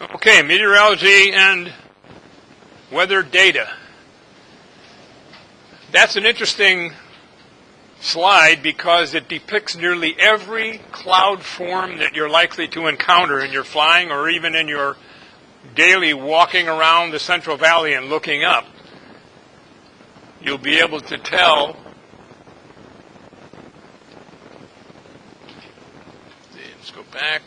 Okay, meteorology and weather data. That's an interesting slide because it depicts nearly every cloud form that you're likely to encounter in your flying or even in your daily walking around the Central Valley and looking up. You'll be able to tell. Let's go back.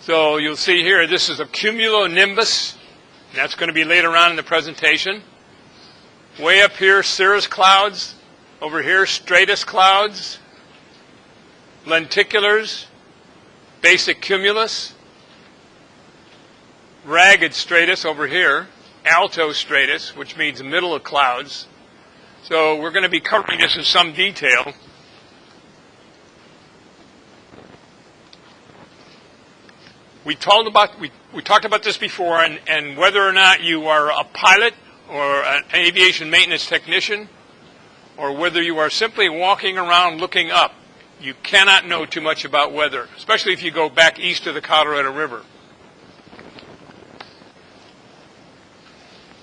So you'll see here, this is a cumulonimbus. That's going to be later on in the presentation. Way up here, cirrus clouds. Over here, stratus clouds. Lenticulars. Basic cumulus. Ragged stratus over here. Alto stratus, which means middle of clouds. So we're going to be covering this in some detail. We talked about this before, and whether or not you are a pilot or an aviation maintenance technician, or whether you are simply walking around looking up, you cannot know too much about weather, especially if you go back east of the Colorado River.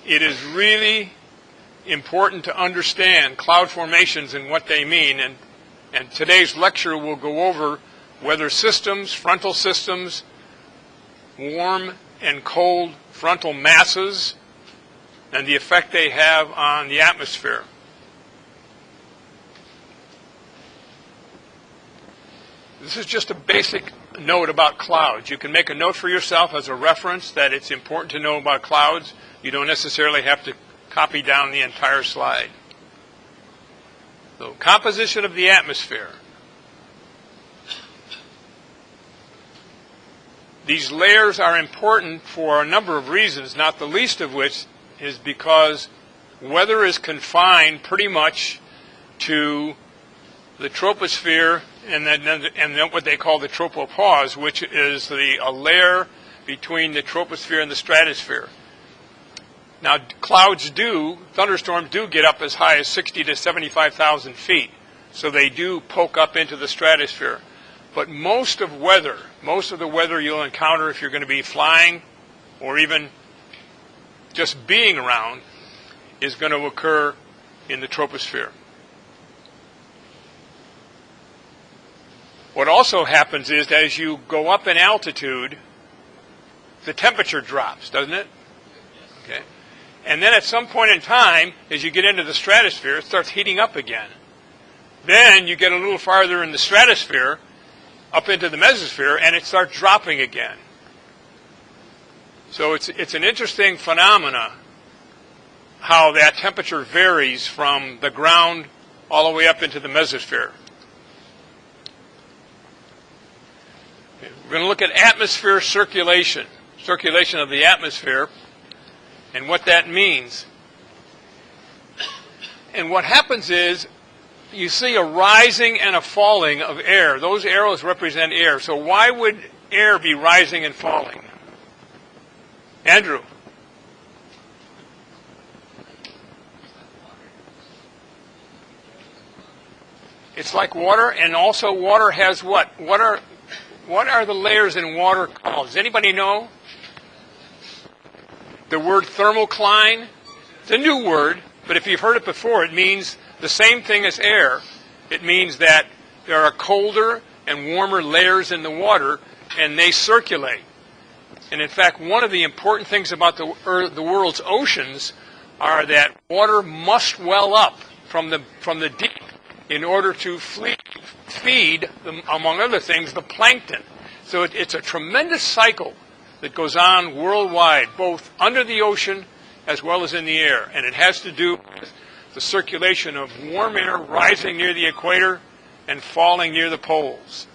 It is really important to understand cloud formations and what they mean, and today's lecture will go over weather systems, frontal systems, warm and cold frontal masses, and the effect they have on the atmosphere. This is just a basic note about clouds. You can make a note for yourself as a reference that it's important to know about clouds. You don't necessarily have to copy down the entire slide. So, composition of the atmosphere. These layers are important for a number of reasons, not the least of which is because weather is confined pretty much to the troposphere and then what they call the tropopause, which is a layer between the troposphere and the stratosphere. Now, thunderstorms do get up as high as 60 to 75,000 feet, so they do poke up into the stratosphere. But most of the weather you'll encounter if you're going to be flying or even just being around is going to occur in the troposphere. What also happens is as you go up in altitude, the temperature drops, doesn't it? Okay. And then at some point in time, as you get into the stratosphere, it starts heating up again. Then you get a little farther in the stratosphere, up into the mesosphere, and it starts dropping again. So it's an interesting phenomena how that temperature varies from the ground all the way up into the mesosphere. We're going to look at atmosphere circulation of the atmosphere, and what that means. And what happens is you see a rising and a falling of air. Those arrows represent air. So why would air be rising and falling? Andrew? It's like water, and also water has what? What are the layers in water called? Does anybody know? The word thermocline? It's a new word, but if you've heard it before, it means the same thing as air. It means that there are colder and warmer layers in the water, and they circulate. And in fact, one of the important things about the world's oceans are that water must well up from the deep in order to feed, among other things, the plankton. So it's a tremendous cycle that goes on worldwide, both under the ocean as well as in the air. And it has to do with the circulation of warm air rising near the equator and falling near the poles.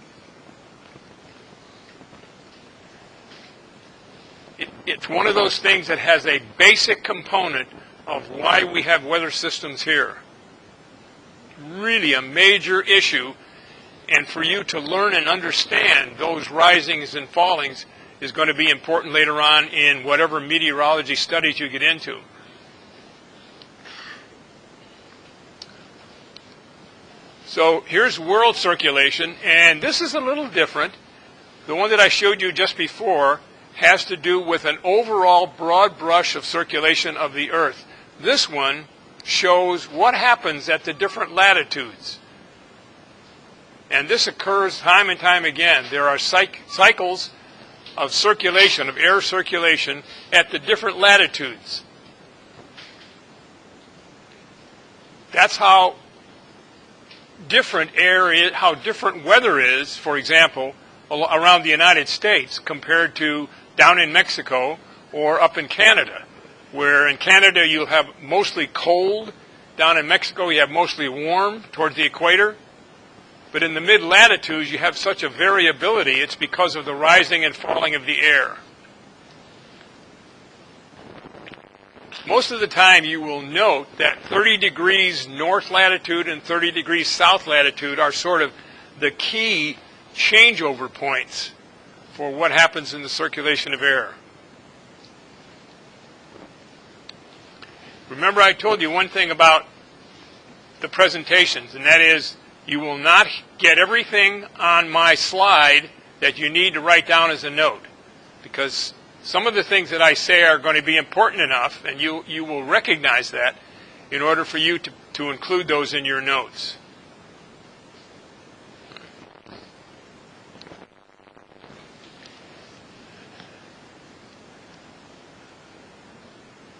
It's one of those things that has a basic component of why we have weather systems here. Really a major issue, and for you to learn and understand those risings and fallings is going to be important later on in whatever meteorology studies you get into. So here's world circulation, and this is a little different. The one that I showed you just before has to do with an overall broad brush of circulation of the Earth. This one shows what happens at the different latitudes. And this occurs time and time again. There are cycles of circulation, of air circulation, at the different latitudes. That's how different air is, how different weather is, for example, around the United States compared to down in Mexico or up in Canada, where in Canada you'll have mostly cold, down in Mexico you have mostly warm towards the equator, but in the mid-latitudes you have such a variability. It's because of the rising and falling of the air. Most of the time you will note that 30 degrees north latitude and 30 degrees south latitude are sort of the key changeover points for what happens in the circulation of air. Remember, I told you one thing about the presentations, and that is you will not get everything on my slide that you need to write down as a note, because some of the things that I say are going to be important enough, and you will recognize that in order for you to include those in your notes.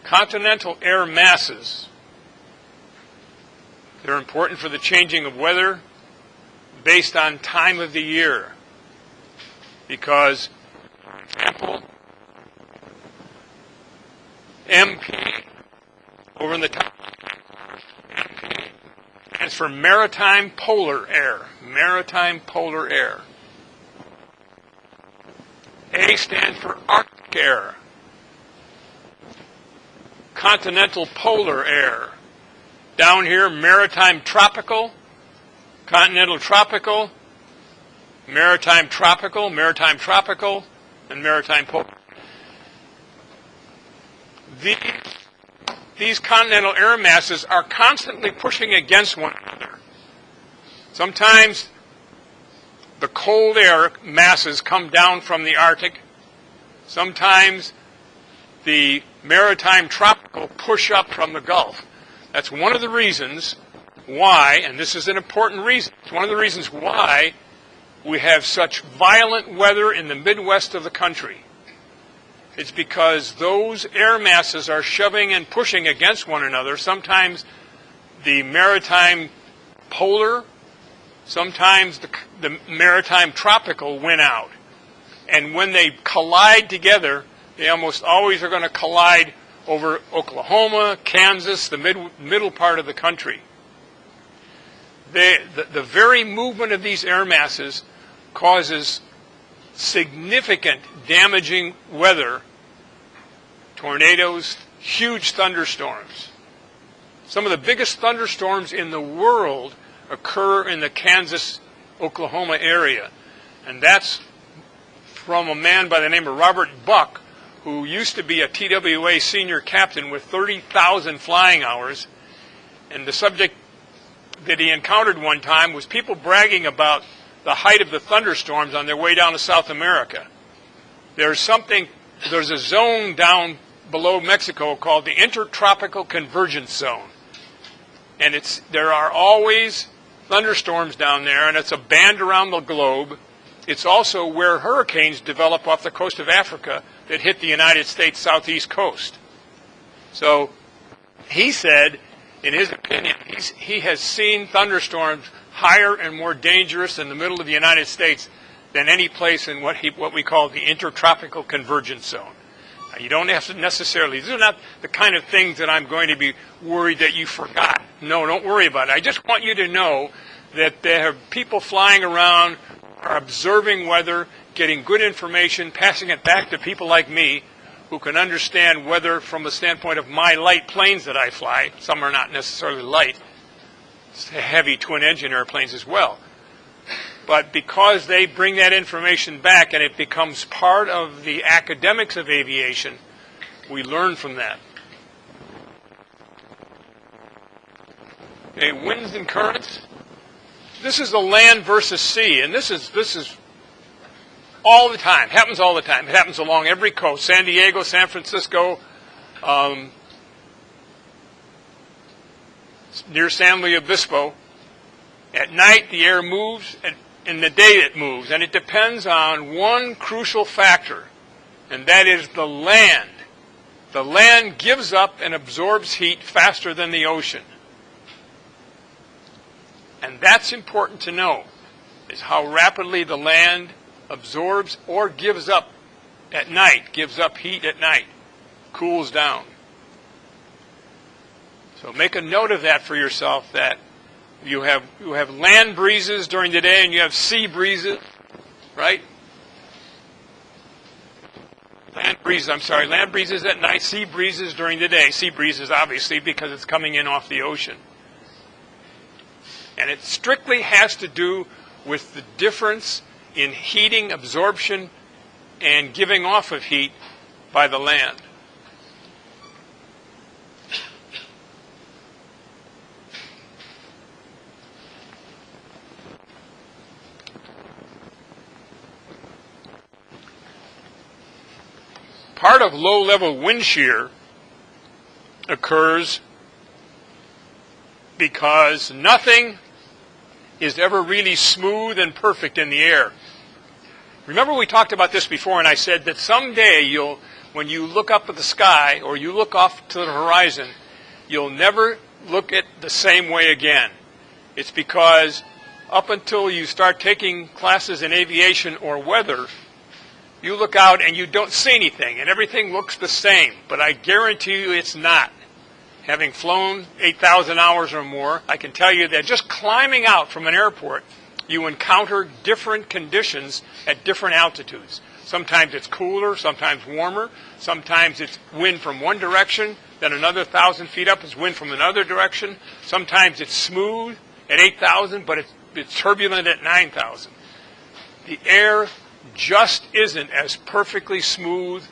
Continental air masses. They're important for the changing of weather based on time of the year. Because, for example, MP over in the top, MP stands for maritime polar air. Maritime polar air. A stands for Arctic air. Continental polar air. Down here, maritime tropical, continental tropical, maritime tropical, maritime tropical, and maritime polar. These continental air masses are constantly pushing against one another. Sometimes the cold air masses come down from the Arctic. Sometimes the maritime tropical push up from the Gulf. That's one of the reasons why, and this is an important reason, it's one of the reasons why we have such violent weather in the Midwest of the country. It's because those air masses are shoving and pushing against one another. Sometimes the maritime polar, sometimes the maritime tropical win out. And when they collide together, they almost always are going to collide over Oklahoma, Kansas, the middle part of the country. The very movement of these air masses causes significant damaging weather, tornadoes, huge thunderstorms. Some of the biggest thunderstorms in the world occur in the Kansas, Oklahoma area. And that's from a man by the name of Robert Buck, who used to be a TWA senior captain with 30,000 flying hours. And the subject that he encountered one time was people bragging about the height of the thunderstorms on their way down to South America. There's a zone down below Mexico called the Intertropical Convergence Zone. And there are always thunderstorms down there, and it's a band around the globe. It's also where hurricanes develop off the coast of Africa that hit the United States southeast coast. So he said, in his opinion, he has seen thunderstorms higher and more dangerous in the middle of the United States than any place in what we call the Intertropical Convergence Zone. Now, you don't have to necessarily, these are not the kind of things that I'm going to be worried that you forgot. No, don't worry about it. I just want you to know that there are people flying around, are observing weather, getting good information, passing it back to people like me who can understand weather from the standpoint of my light planes that I fly. Some are not necessarily light. It's heavy twin-engine airplanes as well. But because they bring that information back and it becomes part of the academics of aviation, we learn from that. Okay, winds and currents. This is the land versus sea, and this is all the time. Happens all the time. It happens along every coast. San Diego, San Francisco, near San Luis Obispo. At night, the air moves, and in the day it moves, and it depends on one crucial factor, and that is the land. The land gives up and absorbs heat faster than the ocean. And that's important to know, is how rapidly the land absorbs or gives up at night, gives up heat at night, cools down. So make a note of that for yourself, that you have land breezes during the day and you have sea breezes, right? Land breezes at night, sea breezes during the day. Sea breezes, obviously, because it's coming in off the ocean. And it strictly has to do with the difference in heating, absorption, and giving off of heat by the land. Part of low-level wind shear occurs because nothing is ever really smooth and perfect in the air. Remember we talked about this before, and I said that someday when you look up at the sky or you look off to the horizon, you'll never look at the same way again. It's because up until you start taking classes in aviation or weather, you look out and you don't see anything, and everything looks the same. But I guarantee you it's not. Having flown 8,000 hours or more, I can tell you that just climbing out from an airport, you encounter different conditions at different altitudes. Sometimes it's cooler, sometimes warmer, sometimes it's wind from one direction, then another 1,000 feet up is wind from another direction. Sometimes it's smooth at 8,000, but it's turbulent at 9,000. The air just isn't as perfectly smooth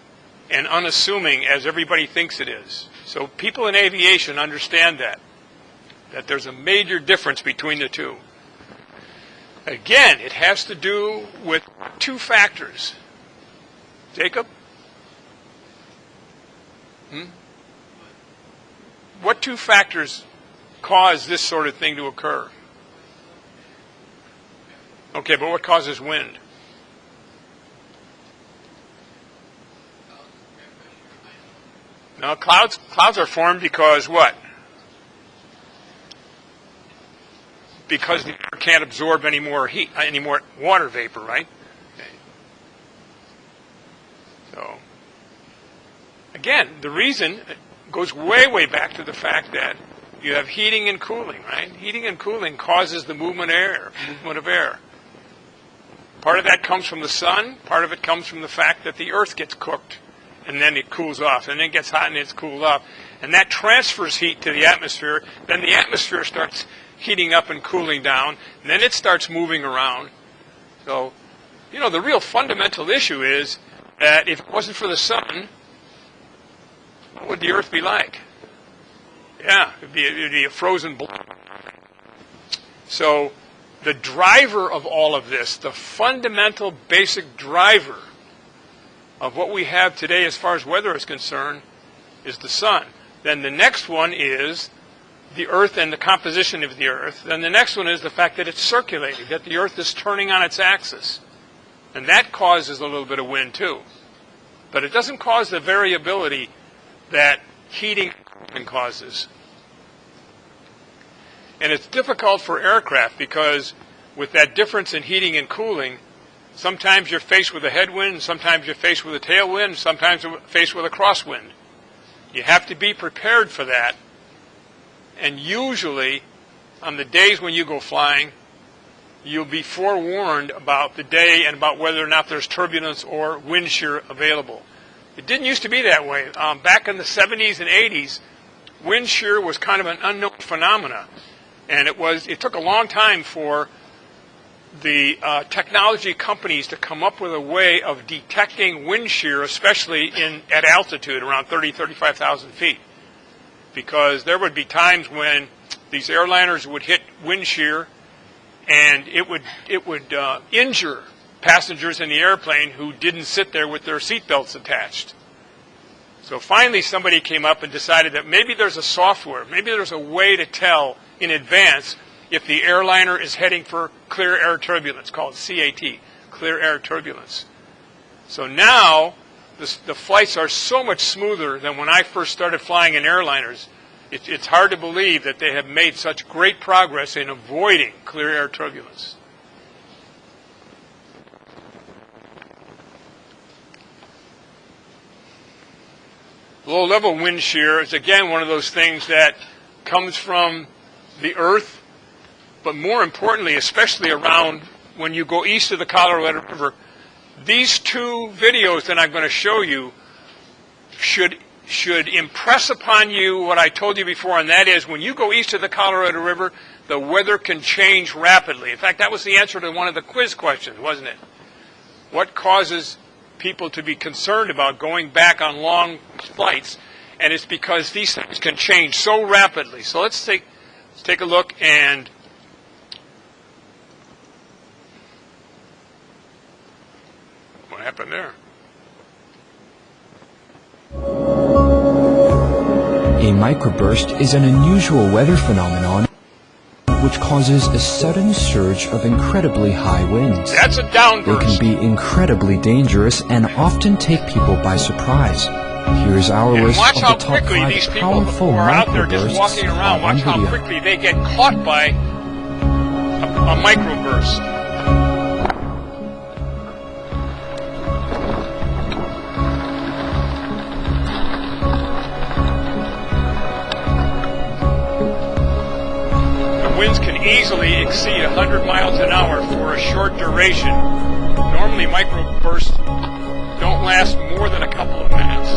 and unassuming as everybody thinks it is. So people in aviation understand that there's a major difference between the two. Again, it has to do with two factors. Jacob? What two factors cause this sort of thing to occur? Okay, but what causes wind? Now, clouds are formed because what? Because the air can't absorb any more heat, any more water vapor, right? Okay. So, again, the reason goes way, way back to the fact that you have heating and cooling, right? Heating and cooling causes the movement of air. Part of that comes from the sun. Part of it comes from the fact that the earth gets cooked, and then it cools off, and then it gets hot and it's cooled off. And that transfers heat to the atmosphere. Then the atmosphere starts heating up and cooling down, and then it starts moving around. So, the real fundamental issue is that if it wasn't for the sun, what would the earth be like? Yeah, it'd be a frozen block. So, the driver of all of this, the fundamental basic driver of what we have today as far as weather is concerned, is the sun. Then the next one is the earth and the composition of the earth. Then the next one is the fact that it's circulating, that the earth is turning on its axis. And that causes a little bit of wind too. But it doesn't cause the variability that heating causes. And it's difficult for aircraft because with that difference in heating and cooling, sometimes you're faced with a headwind, sometimes you're faced with a tailwind, sometimes you're faced with a crosswind. You have to be prepared for that. And usually, on the days when you go flying, you'll be forewarned about the day and about whether or not there's turbulence or wind shear available. It didn't used to be that way. Back in the 70s and 80s, wind shear was kind of an unknown phenomena. And it took a long time for the technology companies to come up with a way of detecting wind shear, especially at altitude around 35,000 feet. Because there would be times when these airliners would hit wind shear and it would injure passengers in the airplane who didn't sit there with their seatbelts attached. So finally somebody came up and decided that maybe there's a software, maybe there's a way to tell in advance if the airliner is heading for clear air turbulence, called CAT, clear air turbulence. So now the flights are so much smoother than when I first started flying in airliners. It's hard to believe that they have made such great progress in avoiding clear air turbulence. Low-level wind shear is, again, one of those things that comes from the Earth, but more importantly, especially around when you go east of the Colorado River. These two videos that I'm going to show you should impress upon you what I told you before, and that is when you go east of the Colorado River, the weather can change rapidly. In fact, that was the answer to one of the quiz questions, wasn't it? What causes people to be concerned about going back on long flights? And it's because these things can change so rapidly. So let's take a look. And what happened there? A microburst is an unusual weather phenomenon which causes a sudden surge of incredibly high winds. That's a downburst. They can be incredibly dangerous and often take people by surprise. Here's our list of the top 5 these people powerful who are out there just microbursts walking around. Watch how video. quickly they get caught by a microburst. Winds can easily exceed 100 miles an hour for a short duration. Normally microbursts don't last more than a couple of minutes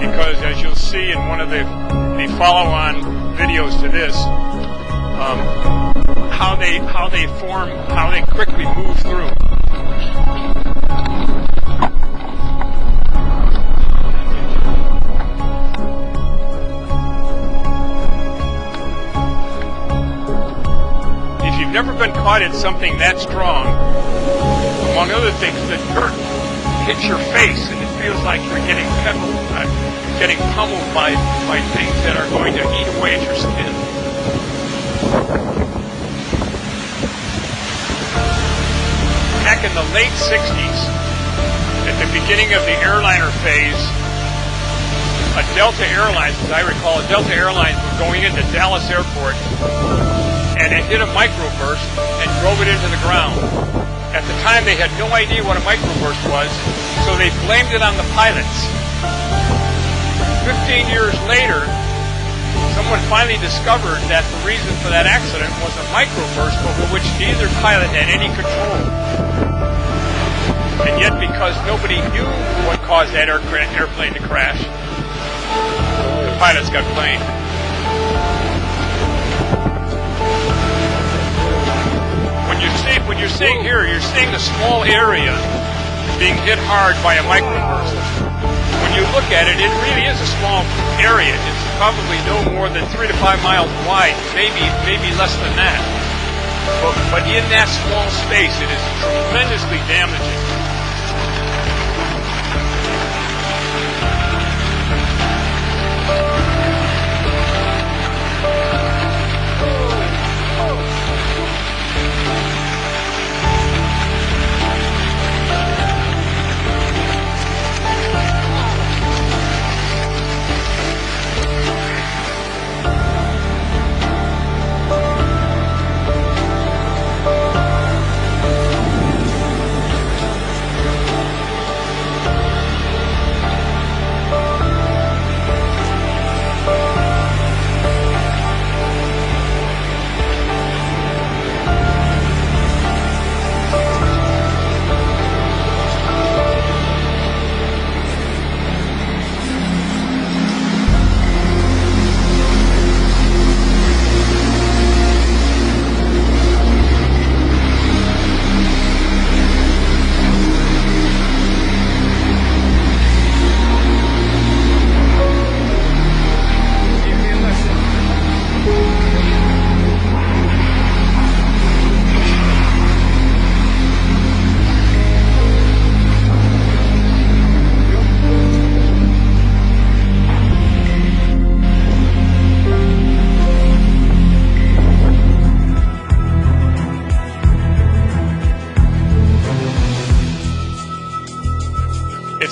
because, as you'll see in one of the follow-on videos to this, how they form, how they quickly move through. Never been caught in something that strong. Among other things, the dirt hits your face and it feels like you're getting pummeled by things that are going to eat away at your skin. Back in the late 60s, at the beginning of the airliner phase, a Delta Airlines, as I recall, a Delta Airlines was going into Dallas Airport and it hit a microburst and drove it into the ground. At the time, they had no idea what a microburst was, so they blamed it on the pilots. 15 years later, someone finally discovered that the reason for that accident was a microburst over which neither pilot had any control. And yet, because nobody knew what caused that airplane to crash, the pilots got blamed. What you're seeing here, you're seeing a small area being hit hard by a microburst. When you look at it, it really is a small area. It's probably no more than 3 to 5 miles wide, maybe less than that. But in that small space, it is tremendously damaging.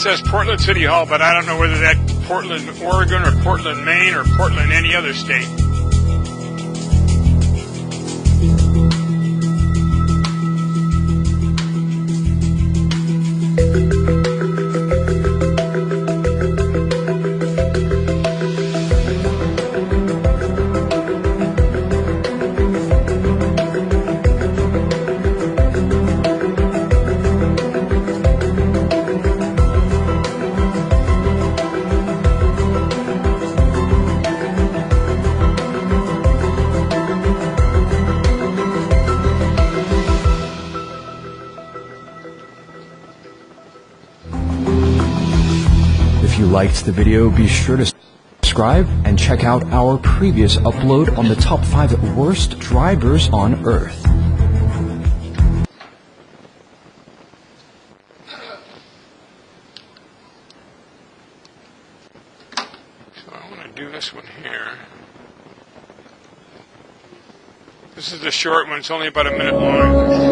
says Portland City Hall, but I don't know whether that's Portland, Oregon, or Portland, Maine, or Portland, any other state. If you liked the video, be sure to subscribe and check out our previous upload on the top 5 worst drivers on Earth. So I want to do this one here. This is the short one. It's only about a minute long.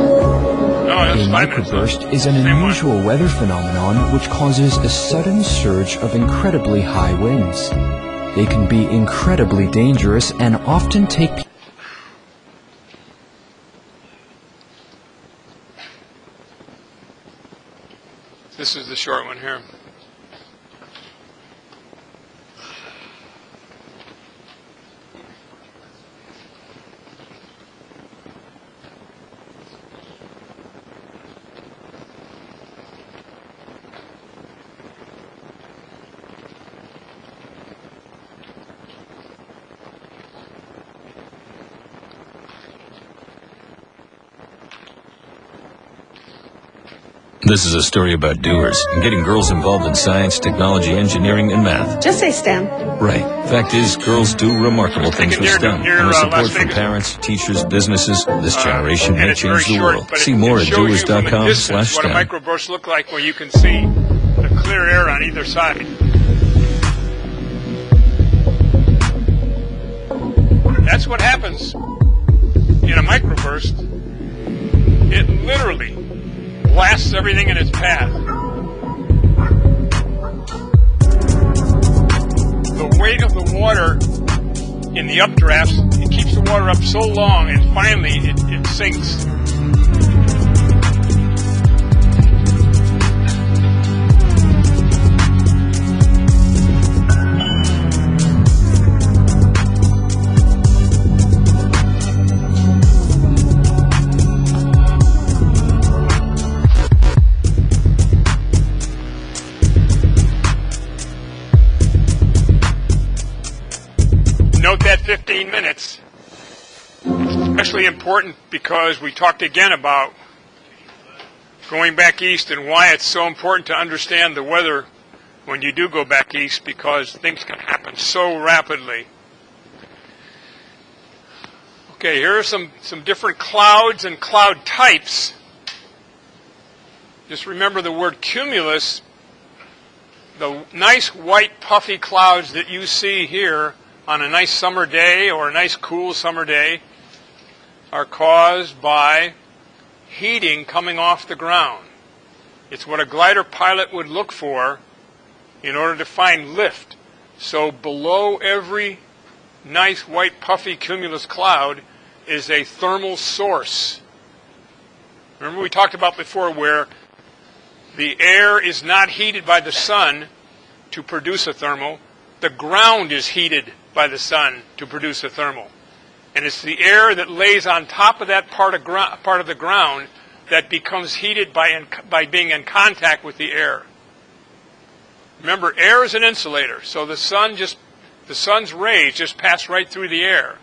No, that's A 5 minutes. microburst is an Same one. unusual weather phenomenon which causes a sudden surge of incredibly high winds. They can be incredibly dangerous and often take This is the short one here. This is a story about doers and getting girls involved in science, technology, engineering, and math. Just say STEM. Right. Fact is, girls do remarkable things with STEM. near, And with support Las from Vegas. parents, teachers, businesses, this generation And may it's very change the short, world. but See it more at shows you from a distance what a doers.com/STEM. microburst look like, where you can see the clear air on either side. That's what happens in a microburst. It literally blasts everything in its path. The weight of the water in the updrafts, it keeps the water up so long, and finally it sinks. Note that 15 minutes. Especially important because we talked again about going back east and why it's so important to understand the weather when you do go back east, because things can happen so rapidly. Okay, here are some different clouds and cloud types. Just remember the word cumulus. The nice white puffy clouds that you see here on a nice summer day or a nice cool summer day are caused by heating coming off the ground. It's what a glider pilot would look for in order to find lift. So below every nice white puffy cumulus cloud is a thermal source. Remember we talked about before where the air is not heated by the sun to produce a thermal. The ground is heated by the sun to produce a thermal. And it's the air that lays on top of that part of the ground that becomes heated by being in contact with the air. Remember, air is an insulator, so the sun's rays just pass right through the air.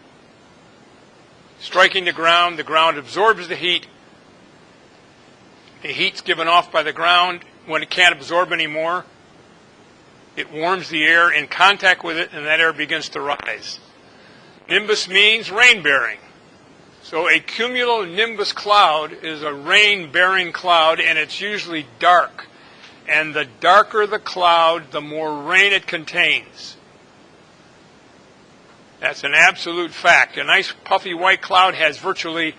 Striking the ground absorbs the heat. The heat's given off by the ground. When it can't absorb anymore, it warms the air in contact with it, and that air begins to rise. Nimbus means rain-bearing. So a cumulonimbus cloud is a rain-bearing cloud, and it's usually dark. And the darker the cloud, the more rain it contains. That's an absolute fact. A nice puffy white cloud has virtually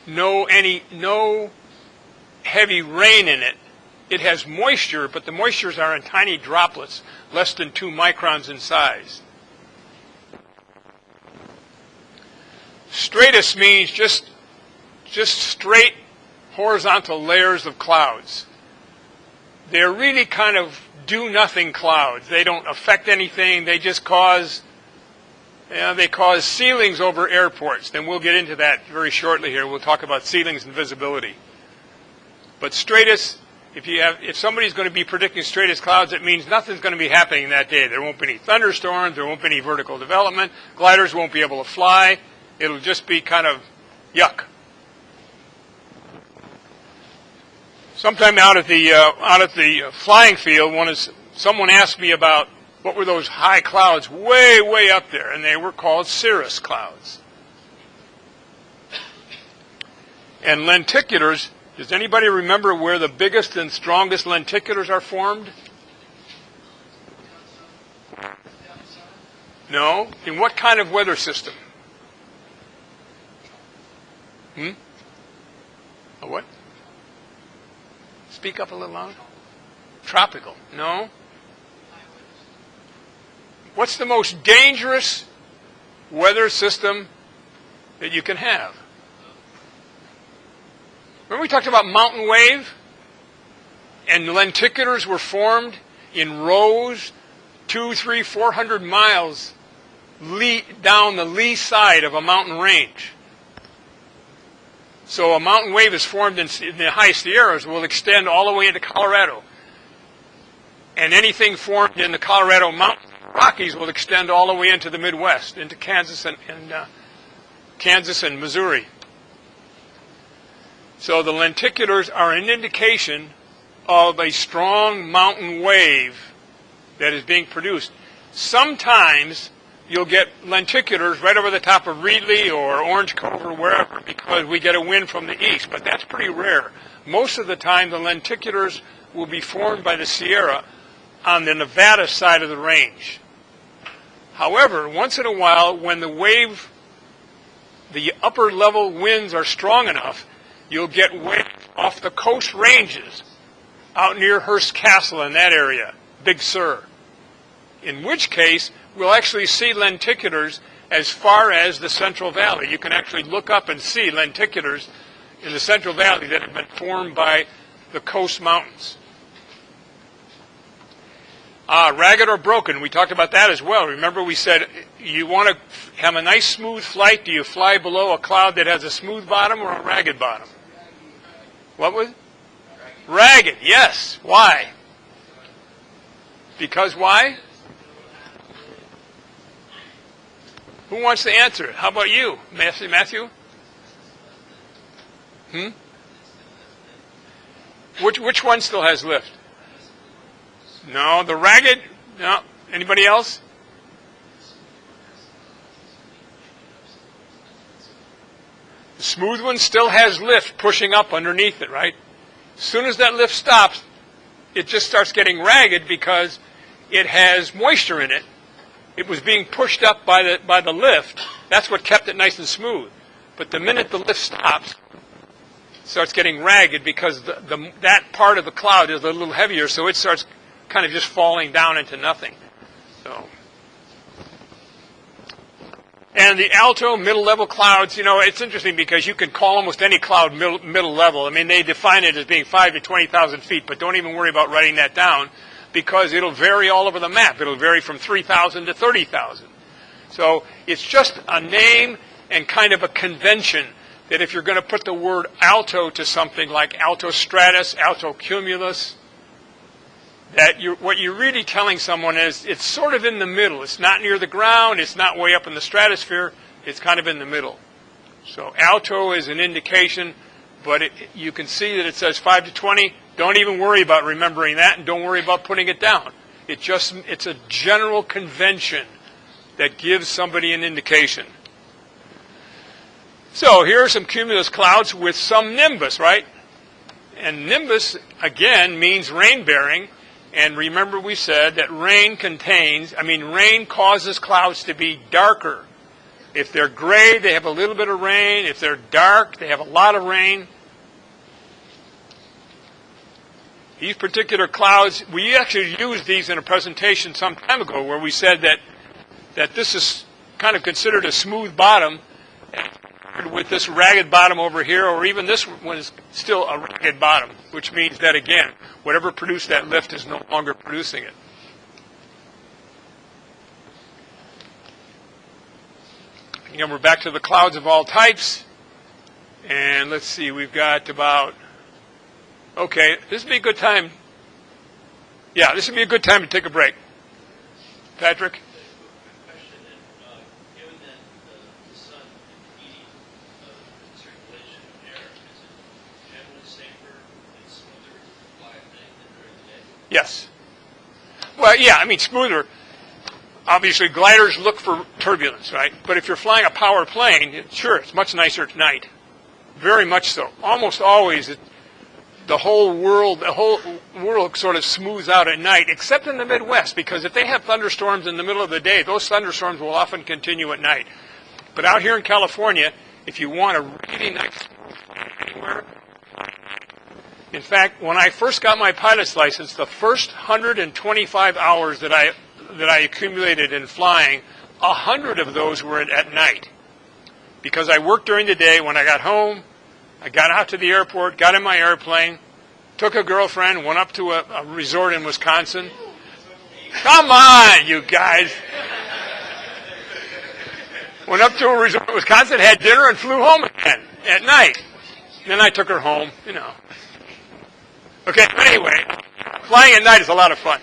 no heavy rain in it, it has moisture, but the moistures are in tiny droplets, less than 2 microns in size. Stratus means just straight horizontal layers of clouds. They're really kind of do-nothing clouds. They don't affect anything. They just cause ceilings over airports. Then we'll get into that very shortly here. We'll talk about ceilings and visibility. But stratus, if somebody's going to be predicting stratus clouds, it means nothing's going to be happening that day. There won't be any thunderstorms. There won't be any vertical development. Gliders won't be able to fly. It'll just be kind of yuck. Sometime out at the flying field, someone asked me about what were those high clouds way, way up there, and they were called cirrus clouds. And lenticulars, does anybody remember where the biggest and strongest lenticulars are formed? No? In what kind of weather system? A what? Speak up a little louder. Tropical. No? What's the most dangerous weather system that you can have? Remember we talked about mountain wave? And lenticulars were formed in rows 200, 300, 400 miles down the lee side of a mountain range. So a mountain wave is formed in the high Sierras will extend all the way into Colorado. And anything formed in the Colorado Mountain Rockies will extend all the way into the Midwest, into Kansas and Missouri. So the lenticulars are an indication of a strong mountain wave that is being produced. Sometimes you'll get lenticulars right over the top of Reedley or Orange Cove or wherever because we get a wind from the east, but that's pretty rare. Most of the time the lenticulars will be formed by the Sierra on the Nevada side of the range. However, once in a while when the upper level winds are strong enough, you'll get wind off the coast ranges out near Hearst Castle in that area, Big Sur. In which case, we'll actually see lenticulars as far as the Central Valley. You can actually look up and see lenticulars in the Central Valley that have been formed by the coast mountains. Ragged or broken, we talked about that as well. Remember we said you want to have a nice smooth flight. Do you fly below a cloud that has a smooth bottom or a ragged bottom? What was it? Ragged, yes. Why? Because why? Who wants to answer it? How about you, Matthew? Which one still has lift? No, the ragged? No. Anybody else? The smooth one still has lift pushing up underneath it, right? As soon as that lift stops, it just starts getting ragged because it has moisture in it. It was being pushed up by the lift. That's what kept it nice and smooth. But the minute the lift stops, it starts getting ragged because that part of the cloud is a little heavier, so it starts kind of just falling down into nothing. And the alto, middle-level clouds, it's interesting because you can call almost any cloud middle level. I mean, they define it as being 5,000 to 20,000 feet, but don't even worry about writing that down because it'll vary all over the map. It'll vary from 3,000 to 30,000. So it's just a name and kind of a convention that if you're going to put the word alto to something like altostratus, altocumulus, that what you're really telling someone is it's sort of in the middle. It's not near the ground. It's not way up in the stratosphere. It's kind of in the middle. So alto is an indication, but you can see that it says 5 to 20. Don't even worry about remembering that, and don't worry about putting it down. It's a general convention that gives somebody an indication. So here are some cumulus clouds with some nimbus, right? And nimbus, again, means rain-bearing. And remember we said that rain causes clouds to be darker. If they're gray, they have a little bit of rain. If they're dark, they have a lot of rain. These particular clouds, we actually used these in a presentation some time ago where we said that this is kind of considered a smooth bottom with this ragged bottom over here, or even this one is still a ragged bottom, which means that, again, whatever produced that lift is no longer producing it. Again, we're back to the clouds of all types. And let's see, we've got about, okay, this would be a good time. Yeah, this would be a good time to take a break. Patrick? Yes. Well, yeah, I mean, smoother. Obviously, gliders look for turbulence, right? But if you're flying a power plane, sure, it's much nicer at night. Very much so. Almost always, the whole world sort of smooths out at night, except in the Midwest, because if they have thunderstorms in the middle of the day, those thunderstorms will often continue at night. But out here in California, if you want a really nice anywhere, in fact, when I first got my pilot's license, the first 125 hours that I accumulated in flying, 100 of those were at night. Because I worked during the day. When I got home, I got out to the airport, got in my airplane, took a girlfriend, went up to a resort in Wisconsin. Come on, you guys. Went up to a resort in Wisconsin, had dinner, and flew home again at night. Then I took her home, you know. Okay, anyway, flying at night is a lot of fun.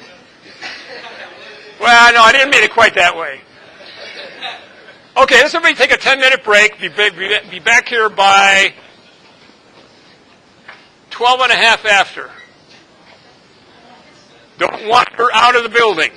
Well, no, I didn't mean it quite that way. Okay, let's everybody take a 10-minute break. Be back here by 12 and a half after. Don't wander out of the building.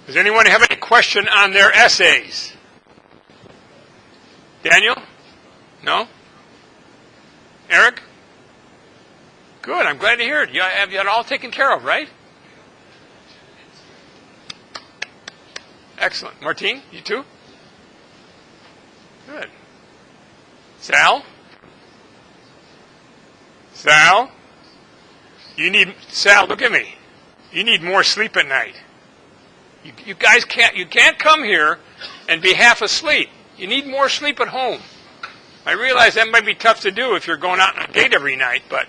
Does anyone have any question on their essays? Daniel? No? Eric? Good, I'm glad to hear it. You have it all taken care of, right? Excellent. Martine, you too? Good. Sal? Sal? Sal, look at me. You need more sleep at night. You guys can't come here and be half asleep. You need more sleep at home. I realize that might be tough to do if you're going out on a date every night, but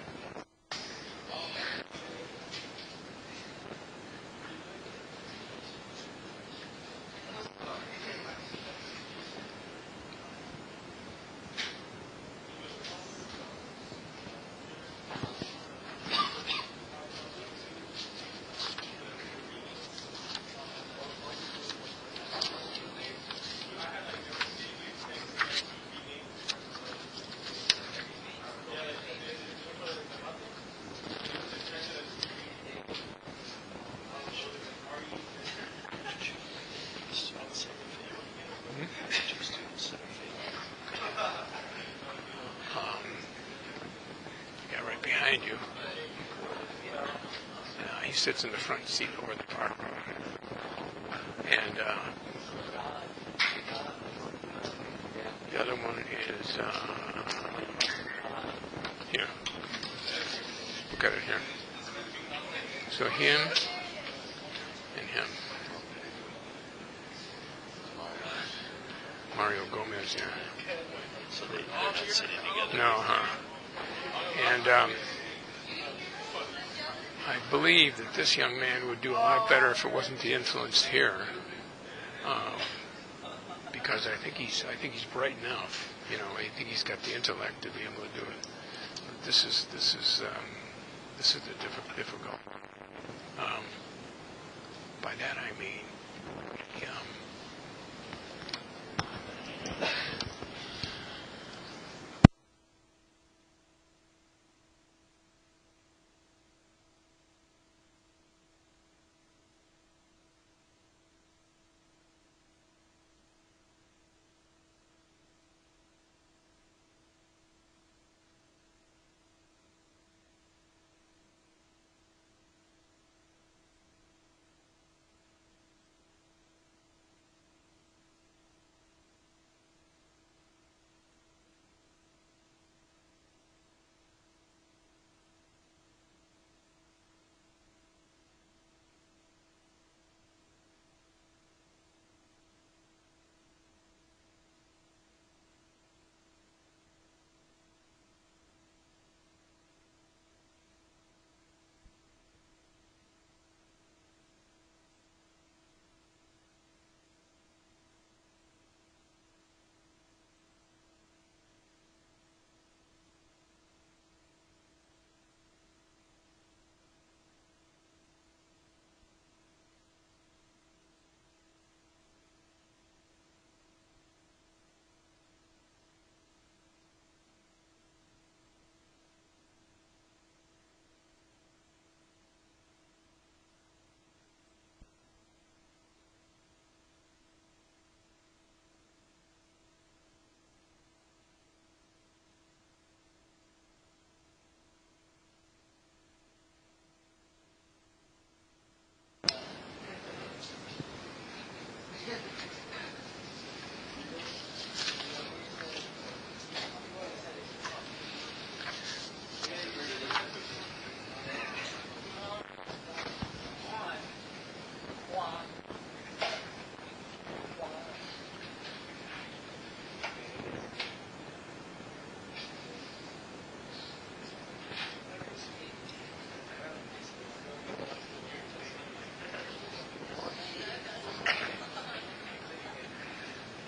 behind you. He sits in the front seat over the car. And the other one is here. Look at it here. So him and him. Mario Gomez, yeah. So they're not sitting together. No, And I believe that this young man would do a lot better if it wasn't the influence here, because I think he's bright enough. I think he's got the intellect to be able to do it. But this is the difficult. By that I mean,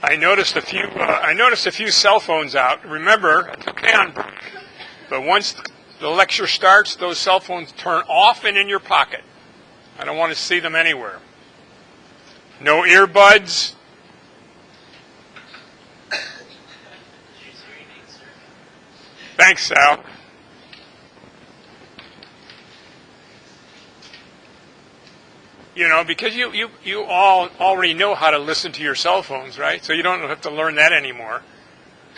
I noticed a few cell phones out. Remember, it's okay on break, but once the lecture starts, those cell phones turn off and in your pocket. I don't want to see them anywhere. No earbuds. Thanks, Sal. Because you all already know how to listen to your cell phones, right? So you don't have to learn that anymore.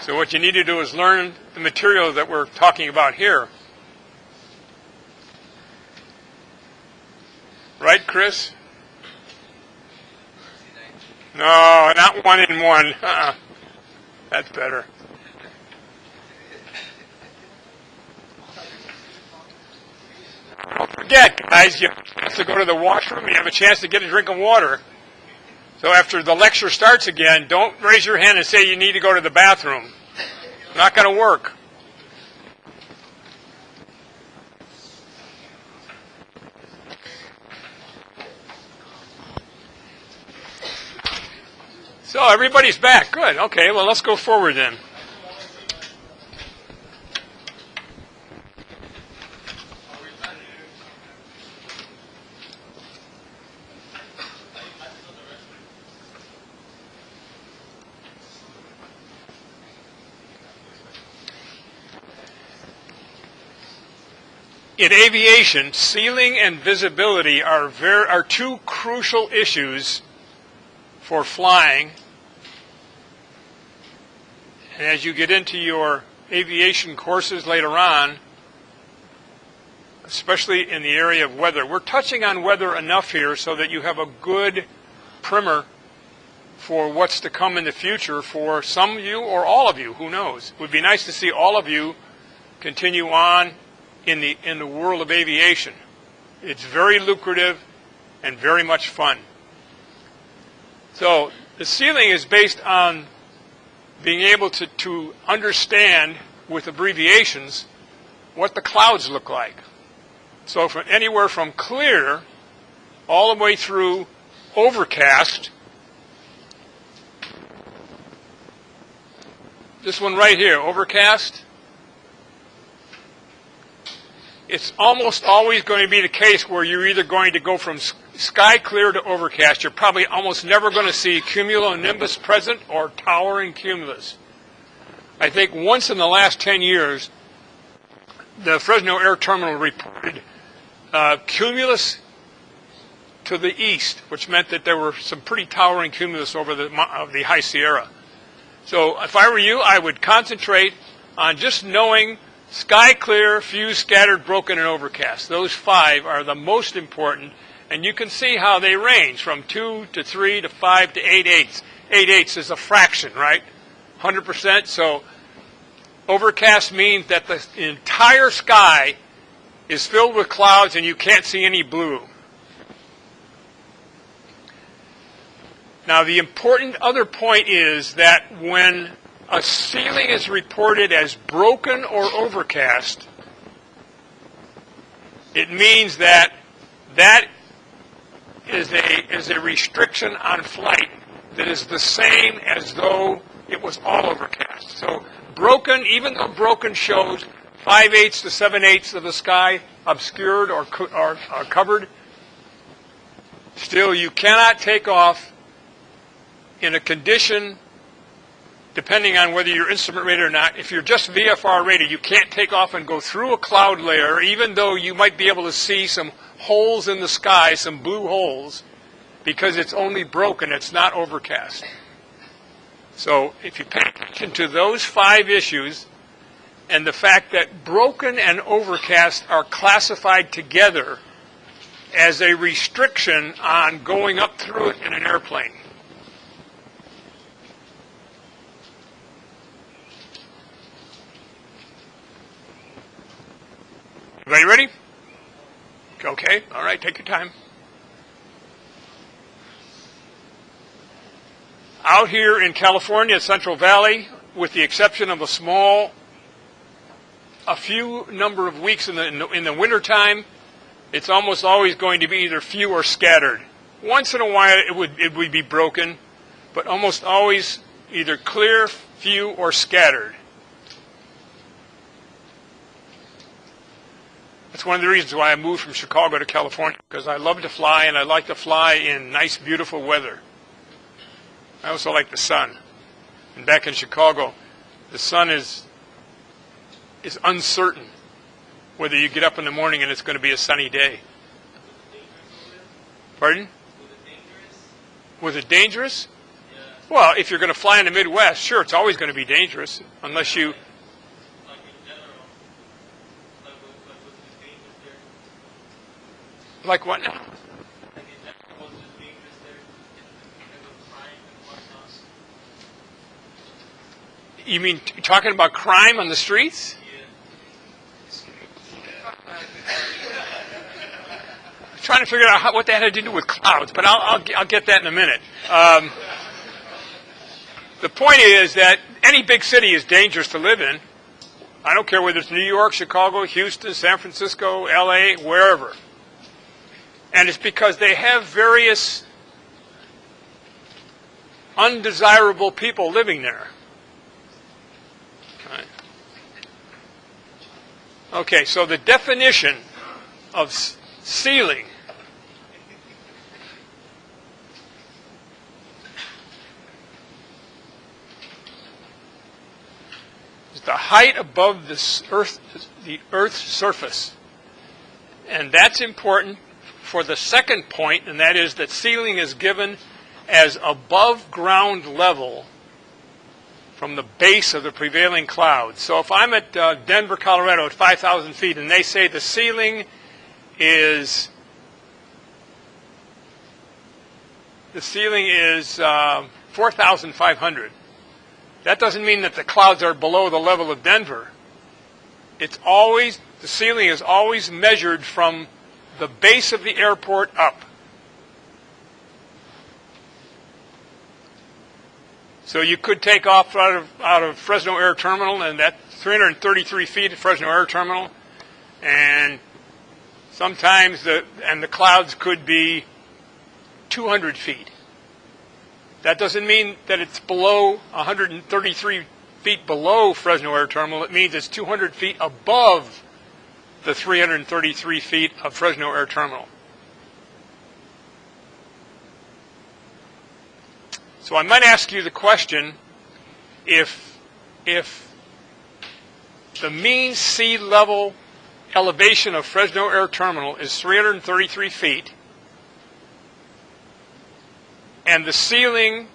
So what you need to do is learn the material that we're talking about here. Right, Chris? No, not one in one. That's better. Don't forget, guys, you have to go to the washroom. You have a chance to get a drink of water. So after the lecture starts again, don't raise your hand and say you need to go to the bathroom. Not going to work. So everybody's back. Good. Okay, well, let's go forward then. In aviation, ceiling and visibility are two crucial issues for flying. And as you get into your aviation courses later on, especially in the area of weather, we're touching on weather enough here so that you have a good primer for what's to come in the future for some of you or all of you, who knows. It would be nice to see all of you continue on in the world of aviation. It's very lucrative and very much fun. So the ceiling is based on being able to understand with abbreviations what the clouds look like. So from anywhere from clear all the way through overcast This one right here, overcast. It's almost always going to be the case where you're either going to go from sky clear to overcast. You're probably almost never going to see cumulonimbus present or towering cumulus. I think once in the last 10 years, the Fresno Air Terminal reported cumulus to the east, which meant that there were some pretty towering cumulus over the High Sierra. So if I were you, I would concentrate on just knowing sky clear, few scattered, broken, and overcast. Those 5 are the most important, and you can see how they range from 2 to 3 to 5 to 8/8. 8/8 is a fraction, right? 100%. So overcast means that the entire sky is filled with clouds and you can't see any blue. Now, the important other point is that when a ceiling is reported as broken or overcast, it means that that is a restriction on flight that is the same as though it was all overcast. So broken, even though broken shows 5/8 to 7/8 of the sky obscured or covered, still you cannot take off in a condition, depending on whether you're instrument rated or not. If you're just VFR rated, you can't take off and go through a cloud layer, even though you might be able to see some holes in the sky, some blue holes, because it's only broken, it's not overcast. So if you pay attention to those 5 issues, and the fact that broken and overcast are classified together as a restriction on going up through it in an airplane. Everybody ready? Okay, all right, take your time. Out here in California, Central Valley, with the exception of a few number of weeks in the wintertime, it's almost always going to be either few or scattered. Once in a while it would be broken, but almost always either clear, few, or scattered. That's one of the reasons why I moved from Chicago to California, because I love to fly, and I like to fly in nice, beautiful weather. I also like the sun. And back in Chicago, the sun is uncertain whether you get up in the morning and it's going to be a sunny day. Pardon? Was it dangerous? Well, if you're going to fly in the Midwest, sure, it's always going to be dangerous, unless you... Like what now? You mean talking about crime on the streets? I'm trying to figure out what that had to do with clouds, but I'll get that in a minute. The point is that any big city is dangerous to live in. I don't care whether it's New York, Chicago, Houston, San Francisco, LA, wherever. And it's because they have various undesirable people living there. Okay, so the definition of ceiling is the height above the Earth's surface. And that's important for the second point, and that is that ceiling is given as above ground level from the base of the prevailing cloud. So if I'm at Denver, Colorado at 5,000 feet and they say the ceiling is 4,500, that doesn't mean that the clouds are below the level of Denver. The ceiling is always measured from the base of the airport up. So you could take off out of Fresno Air Terminal, and that's 333 feet at Fresno Air Terminal, and sometimes the clouds could be 200 feet. That doesn't mean that it's below 133 feet below Fresno Air Terminal, it means it's 200 feet above the 333 feet of Fresno Air Terminal. So I might ask you the question, if the mean sea level elevation of Fresno Air Terminal is 333 feet, and the ceiling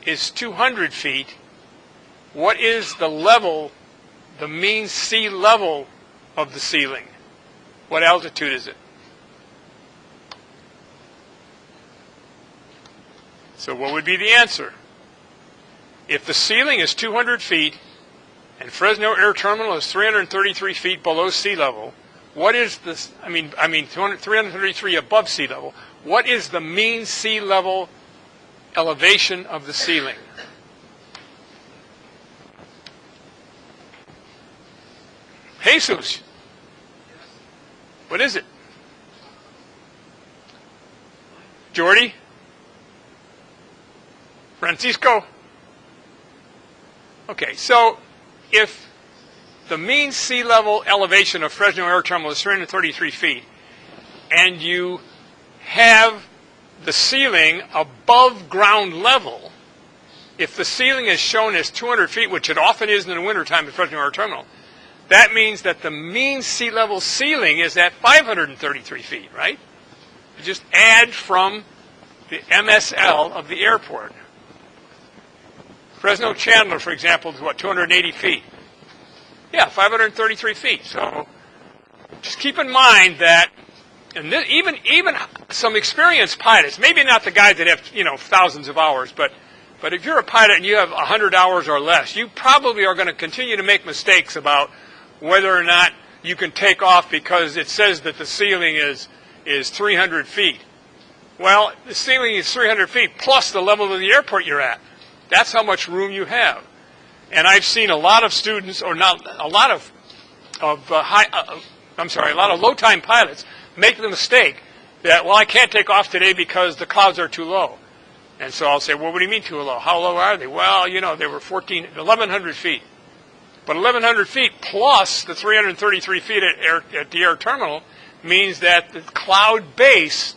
is 200 feet, what is the level, the mean sea level of the ceiling? What altitude is it? So what would be the answer? If the ceiling is 200 feet and Fresno Air Terminal is 333 feet below sea level, what is this? 333 above sea level. What is the mean sea level elevation of the ceiling? Jesus, what is it? Jordy? Francisco? Okay, so if the mean sea level elevation of Fresno Air Terminal is 333 feet, and you have the ceiling above ground level, if the ceiling is shown as 200 feet, which it often is in the wintertime at Fresno Air Terminal, that means that the mean sea level ceiling is at 533 feet, right? You just add from the MSL of the airport. Fresno Chandler, for example, is what, 280 feet? Yeah, 533 feet. So just keep in mind that, and even some experienced pilots, maybe not the guys that have thousands of hours, but if you're a pilot and you have 100 hours or less, you probably are going to continue to make mistakes about whether or not you can take off because it says that the ceiling is 300 feet. Well, the ceiling is 300 feet plus the level of the airport you're at. That's how much room you have. And I've seen a lot of students, or not a lot of low-time pilots make the mistake that, well, I can't take off today because the clouds are too low. And so I'll say, well, what do you mean too low? How low are they? Well, they were 1,100 feet. But 1,100 feet plus the 333 feet at the air terminal means that the cloud base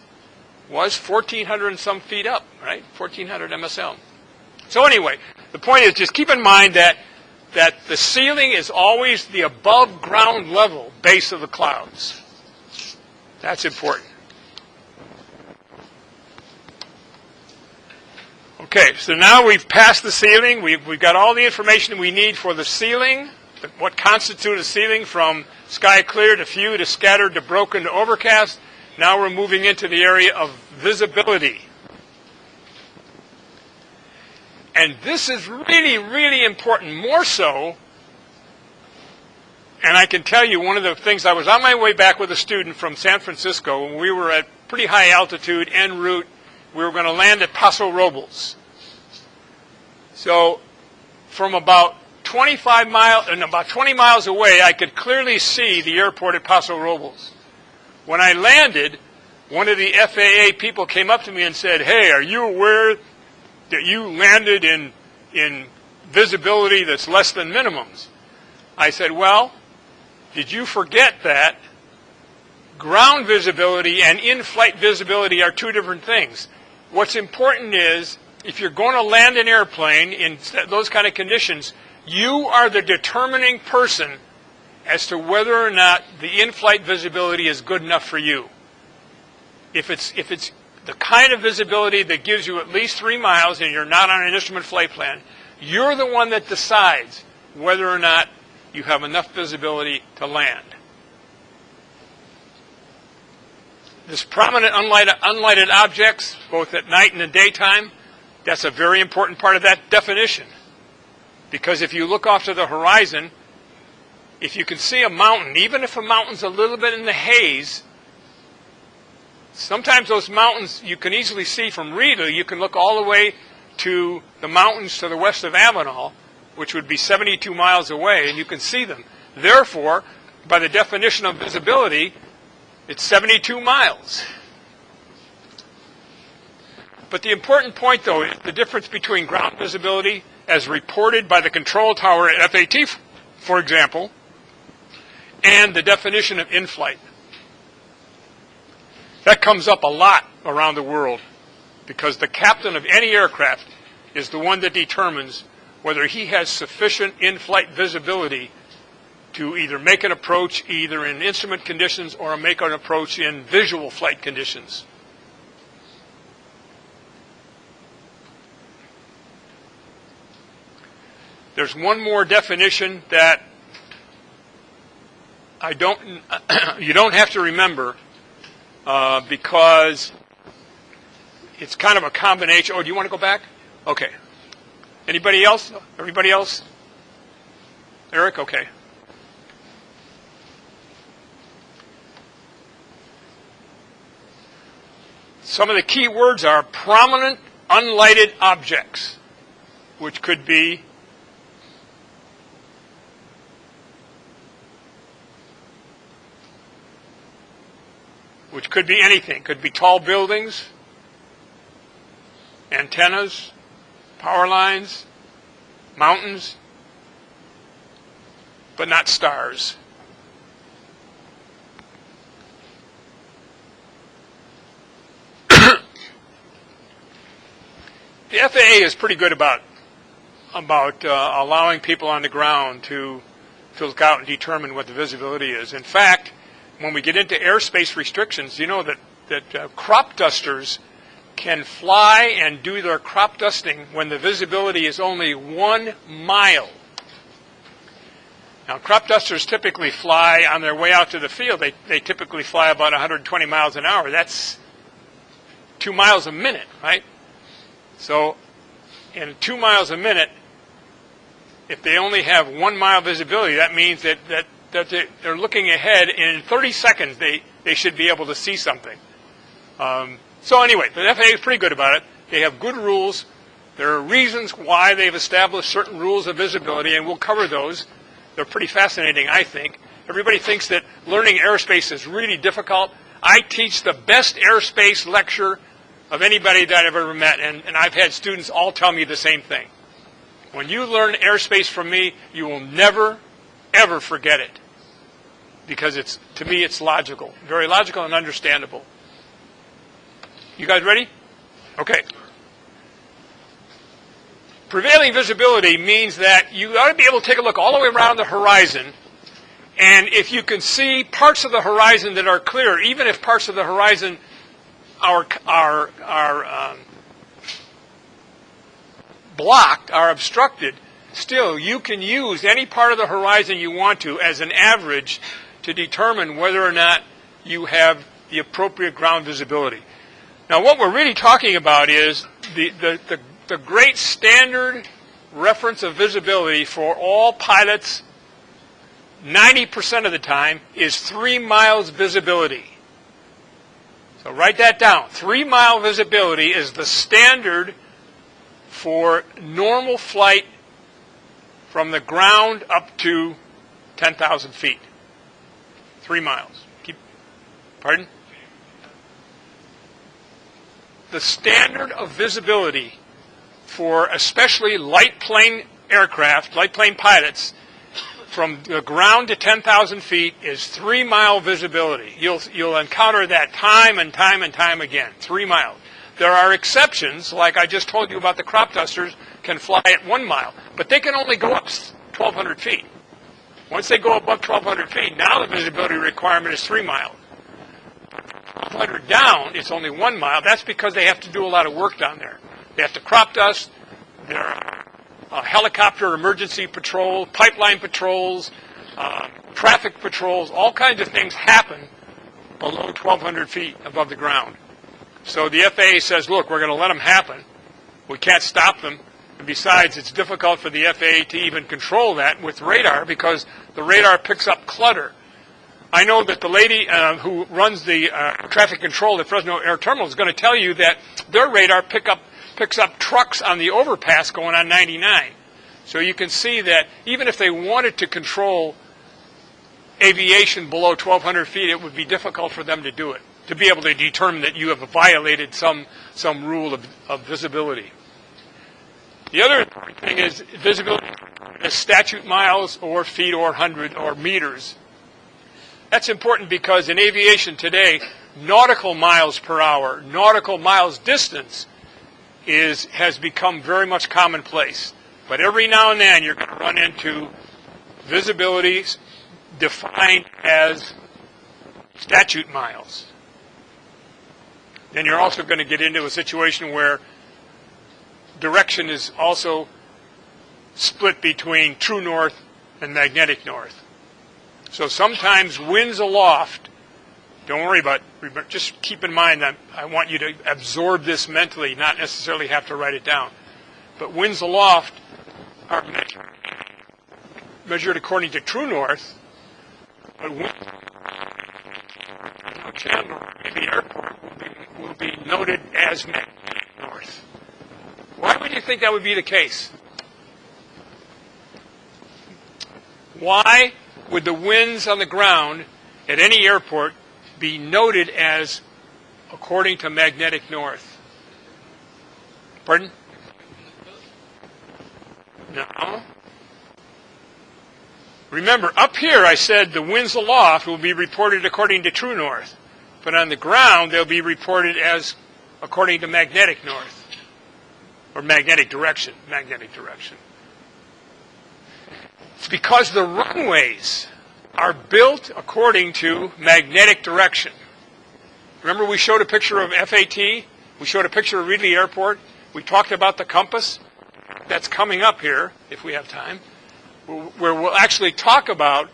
was 1,400 and some feet up, right? 1,400 MSL. So anyway, the point is just keep in mind that the ceiling is always the above ground level base of the clouds. That's important. Okay, so now we've passed the ceiling. We've got all the information we need for the ceiling, what constitutes a ceiling from sky clear to few to scattered to broken to overcast. Now we're moving into the area of visibility. And this is really, really important, more so, and I can tell you one of the things, I was on my way back with a student from San Francisco, and we were at pretty high altitude, en route. We were going to land at Paso Robles. So from about 20 miles away, I could clearly see the airport at Paso Robles. When I landed, one of the FAA people came up to me and said, "Hey, are you aware that you landed in visibility that's less than minimums?" I said, well, did you forget that ground visibility and in-flight visibility are two different things? What's important is, if you're going to land an airplane in those kind of conditions, you are the determining person as to whether or not the in-flight visibility is good enough for you. If it's the kind of visibility that gives you at least 3 miles and you're not on an instrument flight plan, you're the one that decides whether or not you have enough visibility to land. This prominent unlighted objects, both at night and in daytime, that's a very important part of that definition. Because if you look off to the horizon, if you can see a mountain, even if a mountain's a little bit in the haze, sometimes those mountains you can easily see from Rita. You can look all the way to the mountains to the west of Avenal, which would be 72 miles away, and you can see them. Therefore, by the definition of visibility, it's 72 miles. But the important point, though, is the difference between ground visibility as reported by the control tower at FAT, for example, and the definition of in-flight. That comes up a lot around the world because the captain of any aircraft is the one that determines whether he has sufficient in-flight visibility to either make an approach either in instrument conditions or make an approach in visual flight conditions. There's one more definition that you don't have to remember because it's kind of a combination. Oh, do you want to go back? Okay. Anybody else? Everybody else? Eric? Okay. Some of the key words are prominent unlighted objects, which could be anything. Could be tall buildings, antennas, power lines, mountains, but not stars. The FAA is pretty good about allowing people on the ground to look out and determine what the visibility is. In fact, when we get into airspace restrictions, you know that crop dusters can fly and do their crop dusting when the visibility is only 1 mile. Now, crop dusters typically fly on their way out to the field. They typically fly about 120 miles an hour. That's 2 miles a minute, right? So, in 2 miles a minute, if they only have 1 mile visibility, that means that they're looking ahead, and in 30 seconds they should be able to see something. So anyway, the FAA is pretty good about it. They have good rules. There are reasons why they've established certain rules of visibility, and we'll cover those. They're pretty fascinating, I think. Everybody thinks that learning airspace is really difficult. I teach the best airspace lecture of anybody that I've ever met, and I've had students all tell me the same thing. When you learn airspace from me, you will never, ever forget it. Because to me, it's logical. Very logical and understandable. You guys ready? Okay. Prevailing visibility means that you ought to be able to take a look all the way around the horizon, and if you can see parts of the horizon that are clear, even if parts of the horizon are blocked, are obstructed, still you can use any part of the horizon you want to as an average to determine whether or not you have the appropriate ground visibility. Now, what we're really talking about is the great standard reference of visibility for all pilots 90% of the time is 3 miles visibility. So write that down. 3 mile visibility is the standard for normal flight from the ground up to 10,000 feet. 3 miles. Pardon? The standard of visibility for especially light plane aircraft, light plane pilots, from the ground to 10,000 feet is 3 mile visibility. You'll encounter that time and time and time again. 3 miles. There are exceptions, like I just told you about the crop dusters, can fly at 1 mile, but they can only go up 1,200 feet. Once they go above 1,200 feet, now the visibility requirement is 3 miles. 1,200 down, it's only 1 mile. That's because they have to do a lot of work down there. They have to crop dust. There are helicopter emergency patrols, pipeline patrols, traffic patrols, all kinds of things happen below 1,200 feet above the ground. So the FAA says, look, we're going to let them happen. We can't stop them. And besides, it's difficult for the FAA to even control that with radar because the radar picks up clutter. I know that the lady who runs the traffic control at Fresno Air Terminal is going to tell you that their radar picks up trucks on the overpass going on 99. So you can see that even if they wanted to control aviation below 1,200 feet, it would be difficult for them to do it, to be able to determine that you have violated some rule of visibility. The other thing is visibility as statute miles or feet or hundred or meters. That's important because in aviation today, nautical miles per hour, nautical miles distance has become very much commonplace. But every now and then you're going to run into visibility defined as statute miles. Then you're also going to get into a situation where direction is also split between true north and magnetic north. So sometimes winds aloft, don't worry about it, just keep in mind that I want you to absorb this mentally, not necessarily have to write it down. But winds aloft are measured according to true north, but winds Chandler, maybe airport, will be noted as magnetic north. Why would you think that would be the case? Why would the winds on the ground at any airport be noted as according to magnetic north? Pardon? No. Remember, up here I said the winds aloft will be reported according to true north, but on the ground they'll be reported as according to magnetic north, or magnetic direction. It's because the runways are built according to magnetic direction. Remember we showed a picture of FAT? We showed a picture of Reedley Airport. We talked about the compass. That's coming up here, if we have time, where we'll actually talk about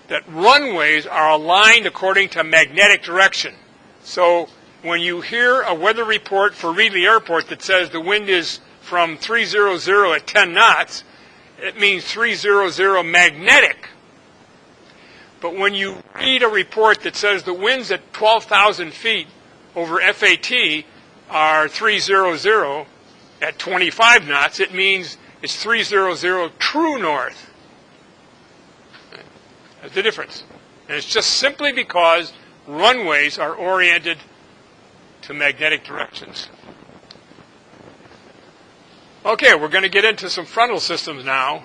that runways are aligned according to magnetic direction. So when you hear a weather report for Reedley Airport that says the wind is from 300 at 10 knots, it means 300 magnetic. But when you read a report that says the winds at 12,000 feet over FAT are 300 at 25 knots, it means it's 300 true north. That's the difference. And it's just simply because runways are oriented to magnetic directions. Okay, we're going to get into some frontal systems now.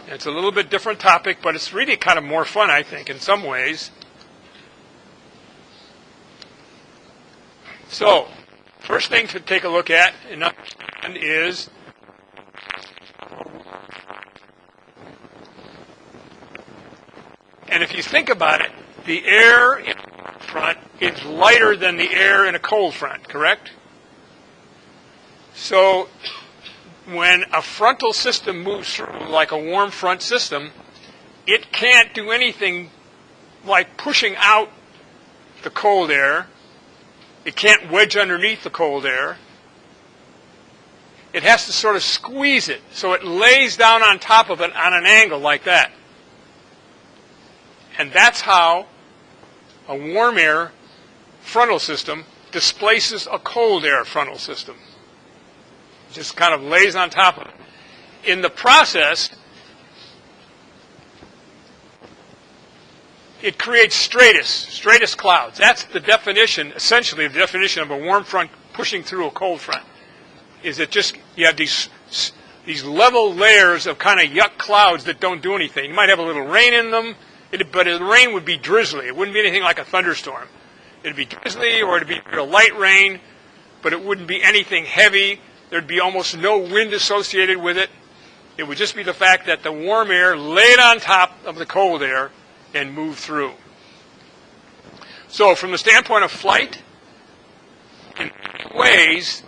It's a little bit different topic, but it's really kind of more fun, I think, in some ways. So, first thing to take a look at and understand is and if you think about it, the air in a front is lighter than the air in a cold front, correct? So when a frontal system moves through, like a warm front system, it can't do anything like pushing out the cold air. It can't wedge underneath the cold air. It has to sort of squeeze it, so it lays down on top of it on an angle like that. And that's how a warm air frontal system displaces a cold air frontal system. It just kind of lays on top of it. In the process, it creates stratus clouds. That's the definition, essentially the definition of a warm front pushing through a cold front. Is it just, you have these level layers of kind of yuck clouds that don't do anything. You might have a little rain in them, but the rain would be drizzly. It wouldn't be anything like a thunderstorm. It'd be drizzly, or it'd be real light rain, but it wouldn't be anything heavy. There'd be almost no wind associated with it. It would just be the fact that the warm air laid on top of the cold air and moved through. So from the standpoint of flight, in many ways,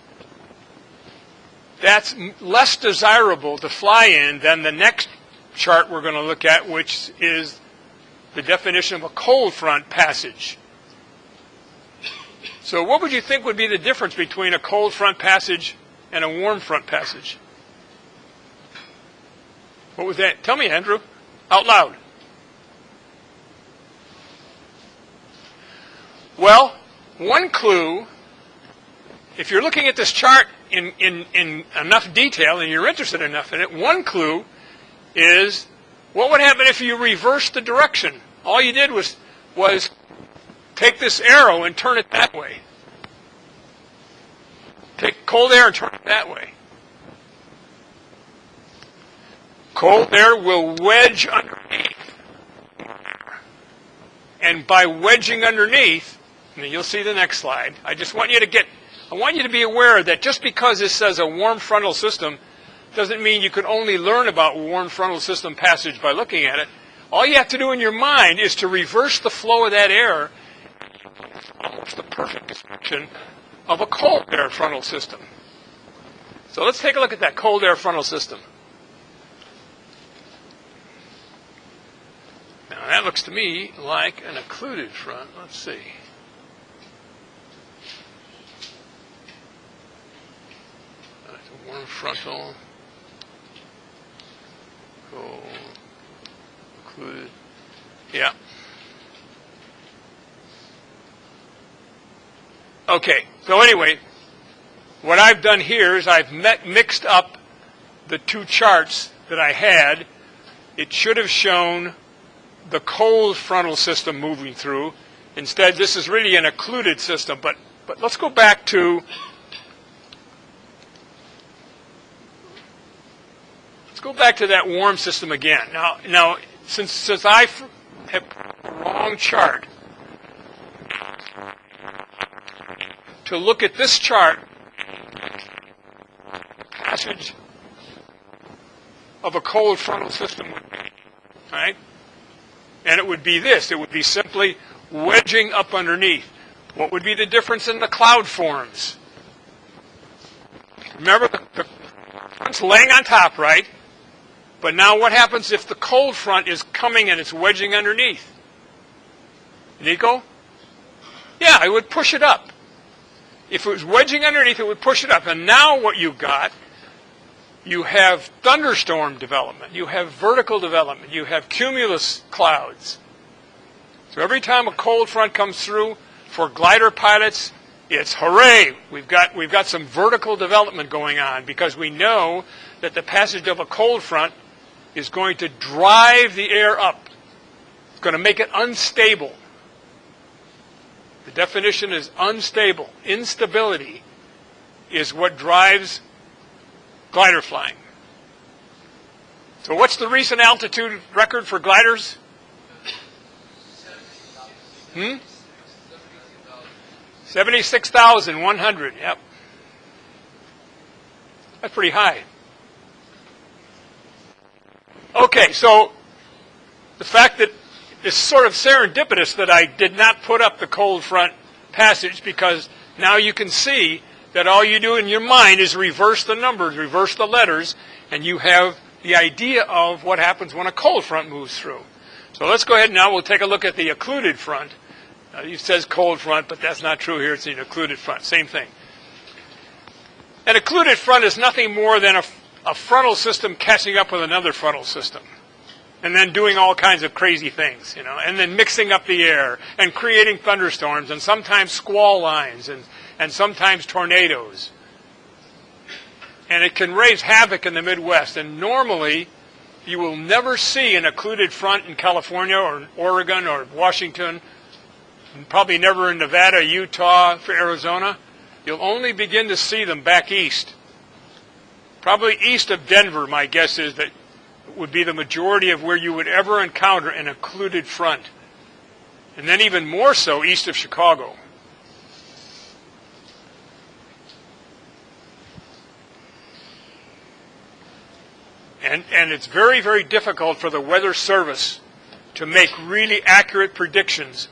that's less desirable to fly in than the next chart we're going to look at, which is the definition of a cold front passage. So what would you think would be the difference between a cold front passage and a warm front passage? What was that? Tell me, Andrew, out loud. Well, one clue, if you're looking at this chart in enough detail and you're interested enough in it, one clue is what would happen if you reversed the direction? All you did was take this arrow and turn it that way. Take cold air and turn it that way. Cold air will wedge underneath. And by wedging underneath, and you'll see the next slide, I want you to be aware that just because this says a warm frontal system doesn't mean you can only learn about warm frontal system passage by looking at it. All you have to do in your mind is to reverse the flow of that air, almost the perfect description of a cold air frontal system. So let's take a look at that cold air frontal system. Now that looks to me like an occluded front. Let's see. That's a warm frontal. Cold. Occluded. Yeah. Okay, so anyway, what I've done here is I've mixed up the two charts that I had. It should have shown the cold frontal system moving through. Instead, this is really an occluded system. But let's go back to that warm system again. Now, since I have the wrong chart to look at this chart, passage of a cold frontal system would be, right? And it would be this. It would be simply wedging up underneath. What would be the difference in the cloud forms? Remember, the front's laying on top, right? But now what happens if the cold front is coming and it's wedging underneath? Nico? Yeah, it would push it up. If it was wedging underneath, it would push it up. And now what you've got, you have thunderstorm development. You have vertical development. You have cumulus clouds. So every time a cold front comes through, for glider pilots, it's hooray! We've got some vertical development going on because we know that the passage of a cold front is going to drive the air up. It's going to make it unstable. The definition is unstable. Instability is what drives glider flying. So what's the recent altitude record for gliders? 76,100. Yep. That's pretty high. Okay, so the fact that it's sort of serendipitous that I did not put up the cold front passage, because now you can see that all you do in your mind is reverse the numbers, reverse the letters, and you have the idea of what happens when a cold front moves through. So let's go ahead now. We'll take a look at the occluded front. It says cold front, but that's not true here. It's an occluded front. Same thing. An occluded front is nothing more than a frontal system catching up with another frontal system, and then doing all kinds of crazy things, and then mixing up the air and creating thunderstorms and sometimes squall lines and sometimes tornadoes. And it can raise havoc in the Midwest. And normally, you will never see an occluded front in California or Oregon or Washington, and probably never in Nevada, Utah, or Arizona. You'll only begin to see them back east. Probably east of Denver, my guess is that would be the majority of where you would ever encounter an occluded front. And then even more so east of Chicago. And it's very, very difficult for the Weather Service to make really accurate predictions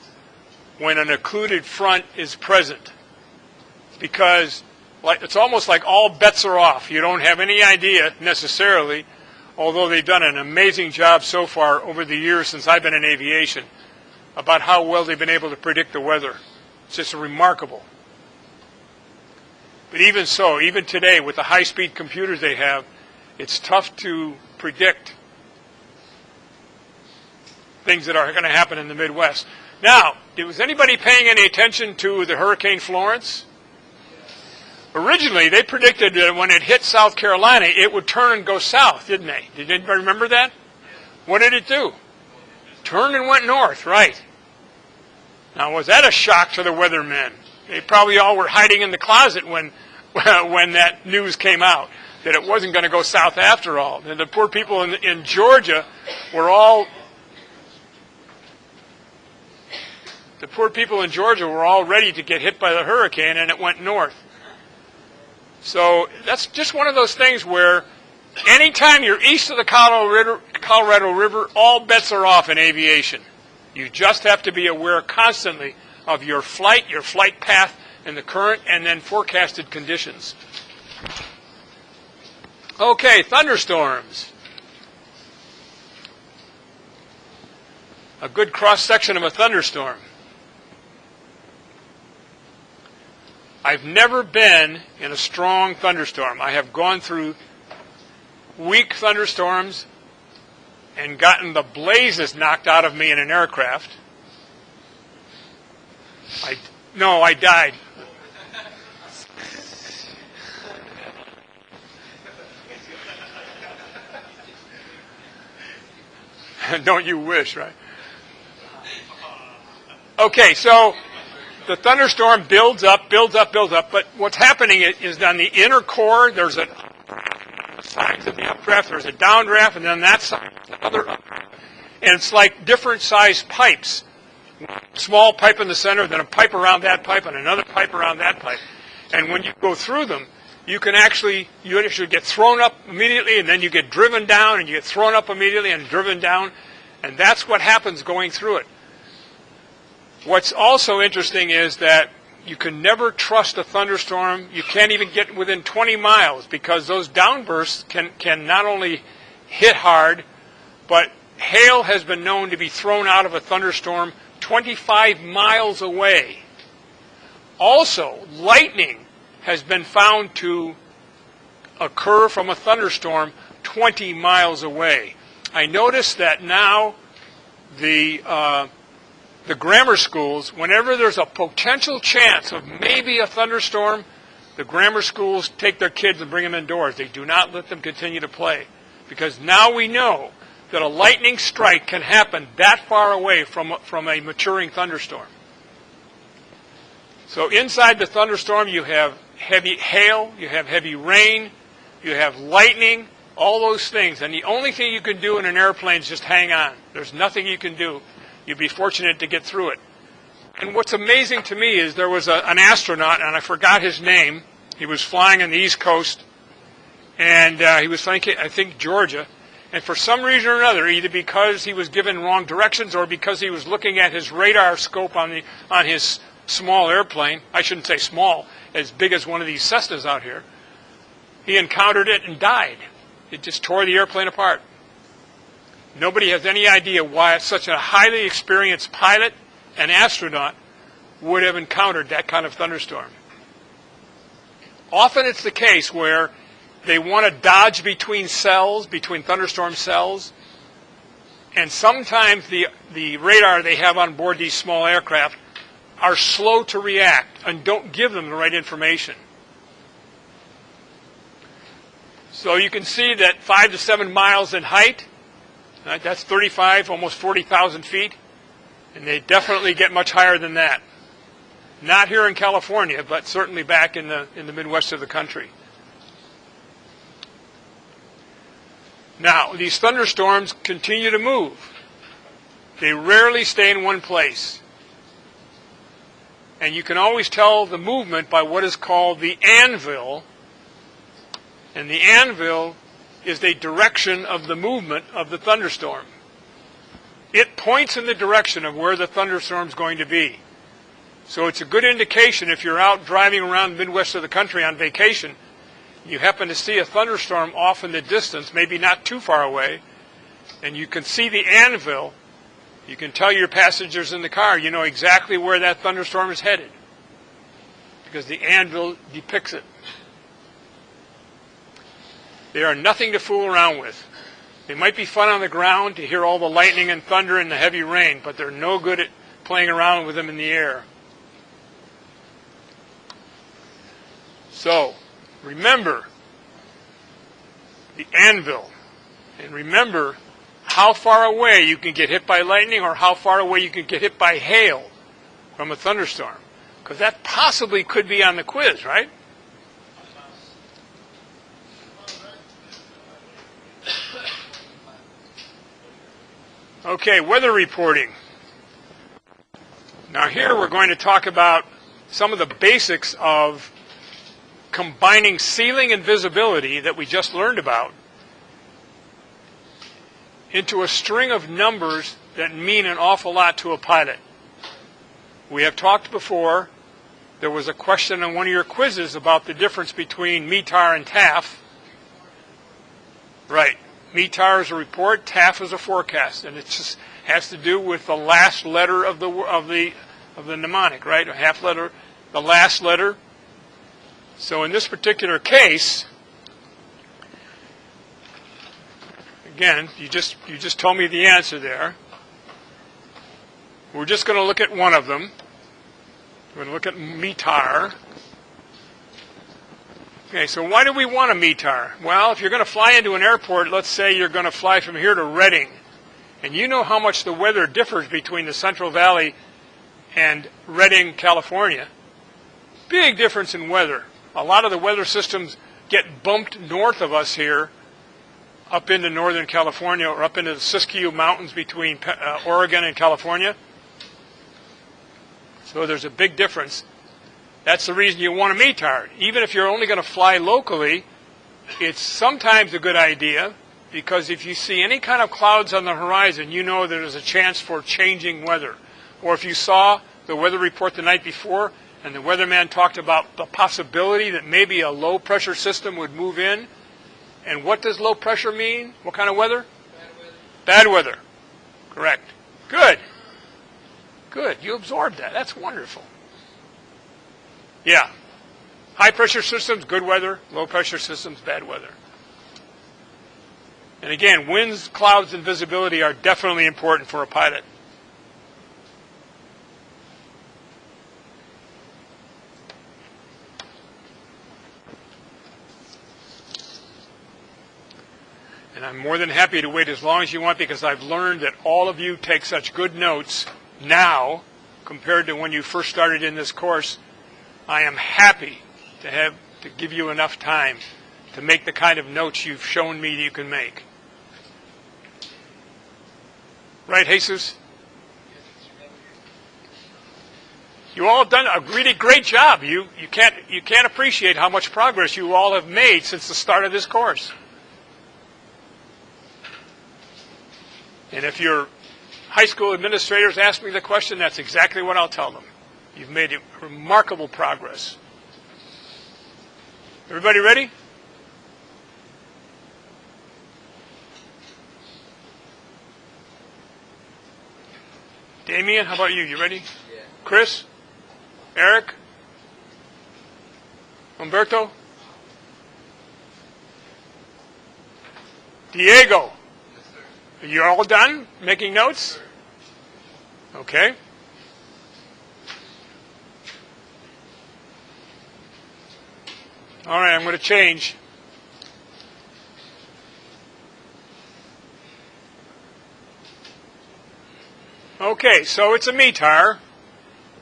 when an occluded front is present. Because it's almost like all bets are off. You don't have any idea necessarily, although they've done an amazing job so far over the years since I've been in aviation, about how well they've been able to predict the weather. It's just remarkable. But even so, even today, with the high-speed computers they have, it's tough to predict things that are going to happen in the Midwest. Now, was anybody paying any attention to the Hurricane Florence? Originally, they predicted that when it hit South Carolina, it would turn and go south, didn't they? Did anybody remember that? What did it do? Turned and went north, right. Now, was that a shock to the weathermen? They probably all were hiding in the closet when when that news came out that it wasn't going to go south after all. And the poor people in Georgia were all ready to get hit by the hurricane, and it went north. So that's just one of those things where anytime you're east of the Colorado River, all bets are off in aviation. You just have to be aware constantly of your flight path, and the current, and then forecasted conditions. Okay, thunderstorms. A good cross-section of a thunderstorm. I've never been in a strong thunderstorm. I have gone through weak thunderstorms and gotten the blazes knocked out of me in an aircraft. I died. Don't you wish, right? Okay, so the thunderstorm builds up, but what's happening is on the inner core, there's a signs of the updraft, there's a downdraft, and then that side, another updraft. And it's like different sized pipes. Small pipe in the center, then a pipe around that pipe, and another pipe around that pipe. And when you go through them, you actually get thrown up immediately, and then you get driven down, and you get thrown up immediately and driven down. And that's what happens going through it. What's also interesting is that you can never trust a thunderstorm. You can't even get within 20 miles because those downbursts can not only hit hard, but hail has been known to be thrown out of a thunderstorm 25 miles away. Also, lightning has been found to occur from a thunderstorm 20 miles away. I noticed that now the grammar schools, whenever there's a potential chance of maybe a thunderstorm, the grammar schools take their kids and bring them indoors. They do not let them continue to play. Because now we know that a lightning strike can happen that far away from a maturing thunderstorm. So inside the thunderstorm you have heavy hail, you have heavy rain, you have lightning, all those things. And the only thing you can do in an airplane is just hang on. There's nothing you can do. You'd be fortunate to get through it. And what's amazing to me is there was an astronaut, and I forgot his name. He was flying on the East Coast, and he was flying, I think, Georgia. And for some reason or another, either because he was given wrong directions or because he was looking at his radar scope on his small airplane, I shouldn't say small, as big as one of these Cessnas out here, he encountered it and died. It just tore the airplane apart. Nobody has any idea why such a highly experienced pilot and astronaut would have encountered that kind of thunderstorm. Often it's the case where they want to dodge between thunderstorm cells, and sometimes the radar they have on board these small aircraft are slow to react and don't give them the right information. So you can see that 5 to 7 miles in height, right, that's 35, almost 40,000 feet, and they definitely get much higher than that. Not here in California, but certainly back in the Midwest of the country. Now, these thunderstorms continue to move. They rarely stay in one place. And you can always tell the movement by what is called the anvil. And the anvil is the direction of the movement of the thunderstorm. It points in the direction of where the thunderstorm is going to be. So it's a good indication if you're out driving around the Midwest of the country on vacation, you happen to see a thunderstorm off in the distance, maybe not too far away, and you can see the anvil. You can tell your passengers in the car, you know exactly where that thunderstorm is headed, because the anvil depicts it. They are nothing to fool around with. They might be fun on the ground to hear all the lightning and thunder and the heavy rain, but they're no good at playing around with them in the air. So, remember the anvil, and remember how far away you can get hit by lightning or how far away you can get hit by hail from a thunderstorm. Because that possibly could be on the quiz, right? Okay, weather reporting. Now here we're going to talk about some of the basics of combining ceiling and visibility that we just learned about into a string of numbers that mean an awful lot to a pilot. We have talked before, there was a question on one of your quizzes about the difference between METAR and TAF. Right. METAR is a report, TAF is a forecast, and it just has to do with the last letter of the mnemonic, right? A half letter, the last letter. So in this particular case, again, you just told me the answer there. We're just going to look at one of them. We're going to look at METAR. Okay, so why do we want a METAR? Well, if you're going to fly into an airport, let's say you're going to fly from here to Reading, and you know how much the weather differs between the Central Valley and Reading, California. Big difference in weather. A lot of the weather systems get bumped north of us here, up into northern California, or up into the Siskiyou Mountains between Oregon and California. So there's a big difference. That's the reason you want a METAR. Even if you're only going to fly locally, it's sometimes a good idea, because if you see any kind of clouds on the horizon, you know there's a chance for changing weather. Or if you saw the weather report the night before, and the weatherman talked about the possibility that maybe a low pressure system would move in. And what does low pressure mean? What kind of weather? Bad weather. Bad weather. Correct. Good. Good. You absorbed that. That's wonderful. Yeah. High pressure systems, good weather. Low pressure systems, bad weather. And again, winds, clouds, and visibility are definitely important for a pilot. And I'm more than happy to wait as long as you want, because I've learned that all of you take such good notes now compared to when you first started in this course. I am happy to give you enough time to make the kind of notes you've shown me that you can make. Right, Jesus? You all have done a really great job. You can't appreciate how much progress you all have made since the start of this course. And if your high school administrators ask me the question, that's exactly what I'll tell them. You've made remarkable progress. Everybody ready? Damien, how about you? You ready? Yeah. Chris? Eric? Umberto? Diego? You're all done making notes? Okay. All right, I'm going to change. Okay, so it's a METAR,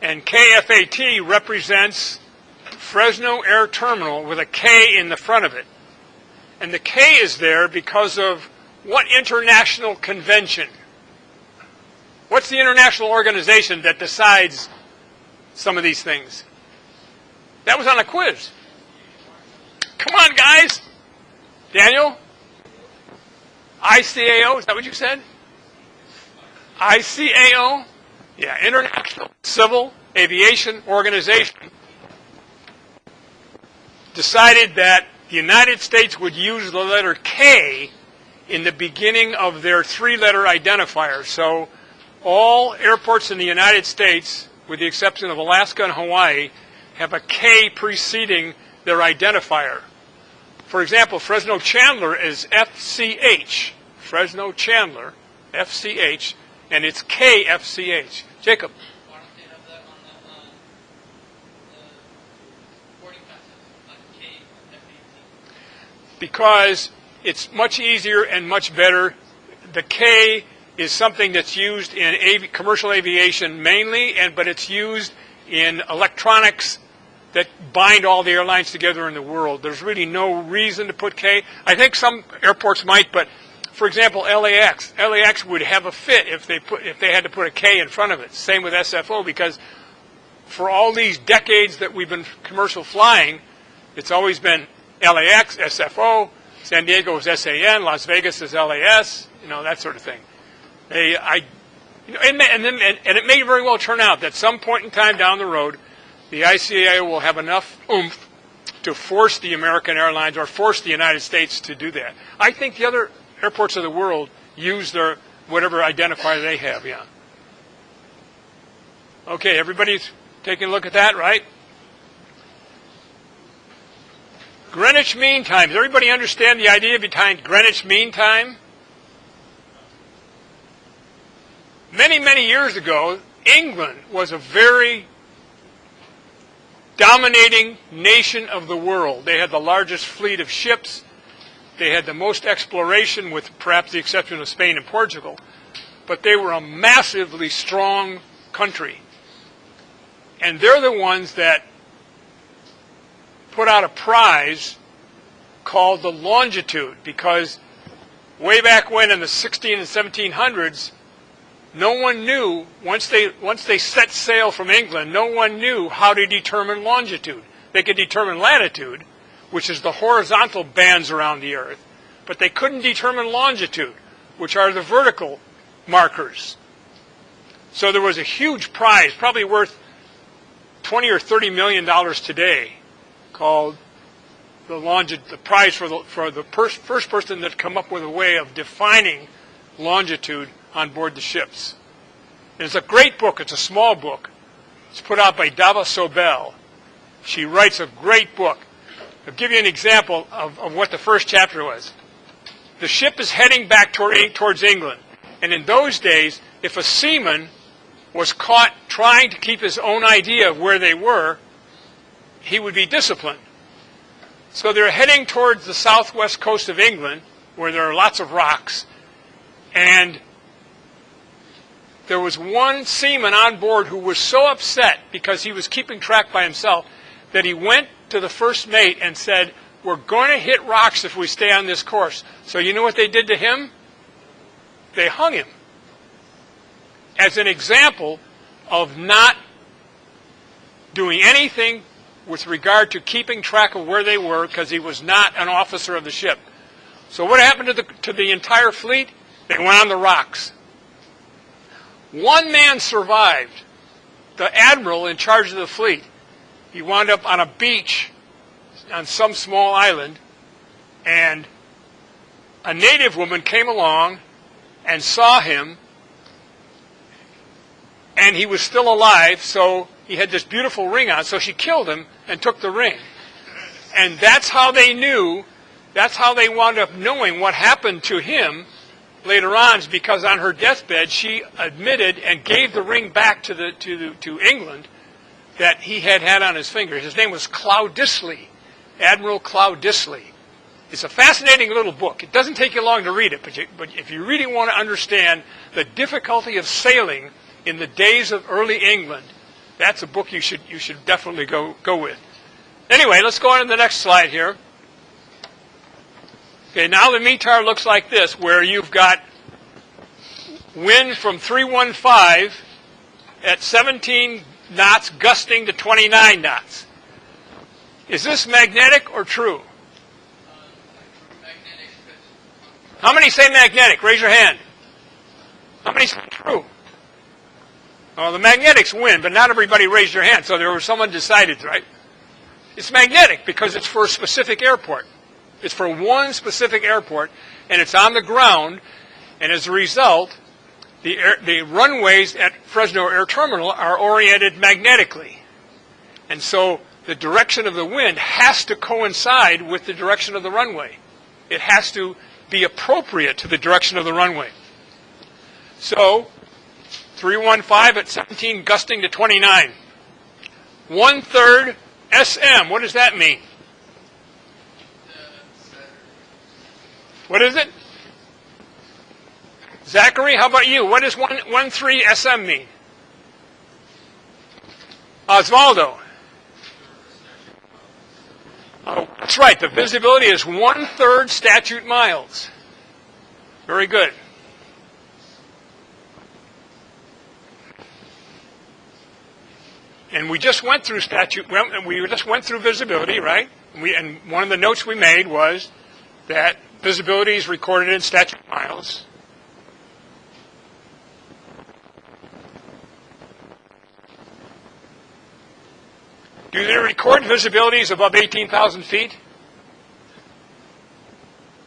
and KFAT represents Fresno Air Terminal with a K in the front of it. And the K is there because of what international convention? What's the international organization that decides some of these things? That was on a quiz. Come on, guys. Daniel? ICAO, is that what you said? ICAO? Yeah, International Civil Aviation Organization decided that the United States would use the letter K in the beginning of their three-letter identifier. So all airports in the United States, with the exception of Alaska and Hawaii, have a K preceding their identifier. For example, Fresno Chandler is FCH. Fresno Chandler, FCH, and it's KFCH. Jacob. Why don't they have that on the boarding passes, like KFAT? Because it's much easier and much better. The K is something that's used in commercial aviation mainly, but it's used in electronics that bind all the airlines together in the world. There's really no reason to put K. I think some airports might, but for example, LAX. LAX would have a fit if they had to put a K in front of it. Same with SFO, because for all these decades that we've been commercial flying, it's always been LAX, SFO, San Diego is SAN, Las Vegas is LAS, that sort of thing. And it may very well turn out that some point in time down the road, the ICAO will have enough oomph to force the American Airlines or force the United States to do that. I think the other airports of the world use their whatever identifier they have, yeah. Okay, everybody's taking a look at that, right? Greenwich Mean Time. Does everybody understand the idea behind Greenwich Mean Time? Many, many years ago, England was a very dominating nation of the world. They had the largest fleet of ships. They had the most exploration, with perhaps the exception of Spain and Portugal. But they were a massively strong country. And they're the ones that put out a prize called the longitude, because way back when in the 16 and 1700s, no one knew, once they set sail from England, no one knew how to determine longitude. They could determine latitude, which is the horizontal bands around the Earth, but they couldn't determine longitude, which are the vertical markers. So there was a huge prize, probably worth $20 or $30 million today, called the prize for the first person that come up with a way of defining longitude on board the ships. And it's a great book. It's a small book. It's put out by Dava Sobel. She writes a great book. I'll give you an example of what the first chapter was. The ship is heading back towards England. And in those days, if a seaman was caught trying to keep his own idea of where they were, he would be disciplined. So they're heading towards the southwest coast of England, where there are lots of rocks, and there was one seaman on board who was so upset because he was keeping track by himself that he went to the first mate and said, "We're going to hit rocks if we stay on this course." So you know what they did to him? They hung him as an example of not doing anything with regard to keeping track of where they were, because he was not an officer of the ship. So what happened to the entire fleet? They went on the rocks. One man survived, the admiral in charge of the fleet. He wound up on a beach on some small island, and a native woman came along and saw him, and he was still alive, so he had this beautiful ring on, so she killed him and took the ring. And that's how they knew, that's how they wound up knowing what happened to him later on, is because on her deathbed she admitted and gave the ring back to England that he had on his finger. His name was Cloudisley, Admiral Cloudisley. It's a fascinating little book. It doesn't take you long to read it, but if you really want to understand the difficulty of sailing in the days of early England, that's a book you should definitely go with. Anyway, let's go on to the next slide here. Okay, now the METAR looks like this, where you've got wind from 315 at 17 knots gusting to 29 knots. Is this magnetic or true? Magnetic. How many say magnetic? Raise your hand. How many say true? Well, the magnetics win, but not everybody raised their hand, so there was someone decided, right? It's magnetic because it's for a specific airport. It's for one specific airport, and it's on the ground, and as a result, the runways at Fresno Air Terminal are oriented magnetically. And so the direction of the wind has to coincide with the direction of the runway. It has to be appropriate to the direction of the runway. So 315 at 17 gusting to 29. 1/3 SM. What does that mean? What is it? Zachary, how about you? What does 1/3 SM mean? Osvaldo. Oh, that's right. The visibility is 1/3 statute miles. Very good. And we just went through we just went through visibility, right? And one of the notes we made was that visibility is recorded in statute miles. Do they record visibilities above 18,000 feet?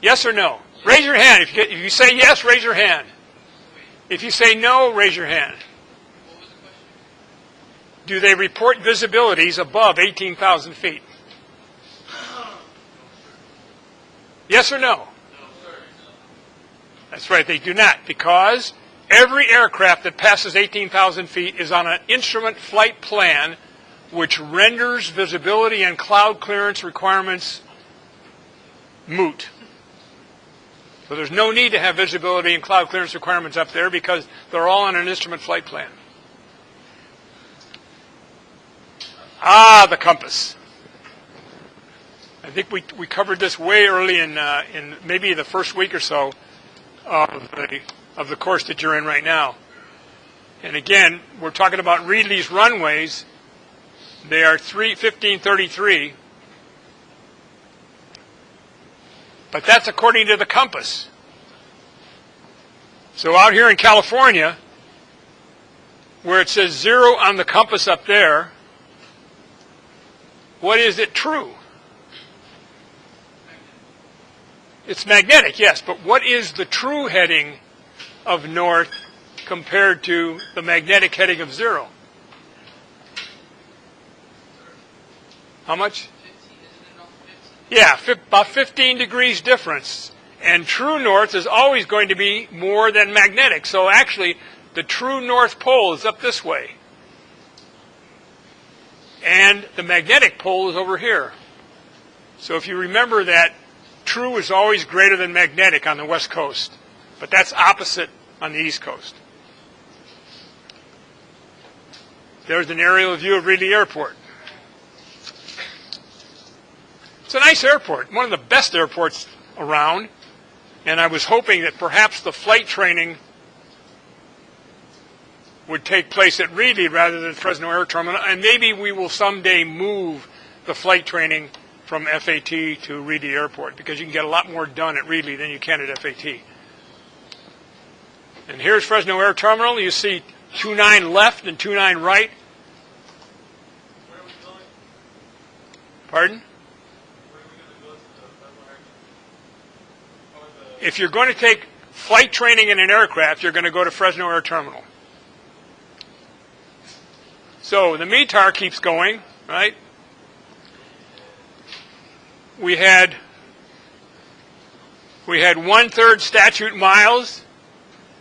Yes or no? Raise your hand. If you say yes, raise your hand. If you say no, raise your hand. Do they report visibilities above 18,000 feet? Yes or no? That's right, they do not, because every aircraft that passes 18,000 feet is on an instrument flight plan which renders visibility and cloud clearance requirements moot. So there's no need to have visibility and cloud clearance requirements up there because they're all on an instrument flight plan. Ah, the compass. I think we covered this way early in maybe the first week or so of the course that you're in right now. And again, we're talking about Reedley's runways. They are 1533, but that's according to the compass. So out here in California, where it says 0 on the compass up there, what is it true? It's magnetic, yes, but what is the true heading of north compared to the magnetic heading of 0? How much? 15, Yeah, about 15 degrees difference. And true north is always going to be more than magnetic. So actually, the true North Pole is up this way. And the magnetic pole is over here. So if you remember that, true is always greater than magnetic on the West Coast. But that's opposite on the East Coast. There's an aerial view of Reedley Airport. It's a nice airport, one of the best airports around. And I was hoping that perhaps the flight training would take place at Reedley rather than Fresno Air Terminal. And maybe we will someday move the flight training from FAT to Reedley Airport because you can get a lot more done at Reedley than you can at FAT. And here's Fresno Air Terminal. You see 29 left and 29 right. Where are we going? Pardon? Where are we going to go to the Fresno Air Terminal? If you're going to take flight training in an aircraft, you're going to go to Fresno Air Terminal. So the METAR keeps going, right? We had 1/3 statute miles.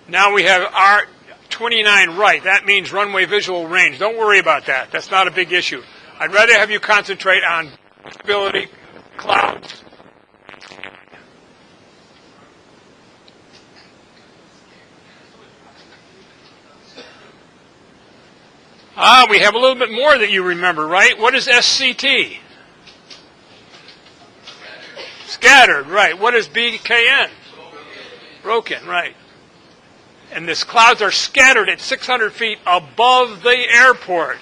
Now we have our 29 right. That means runway visual range. Don't worry about that. That's not a big issue. I'd rather have you concentrate on visibility, clouds. We have a little bit more that you remember, right? What is SCT? Scattered, right. What is BKN? Broken, right. And these clouds are scattered at 600 feet above the airport.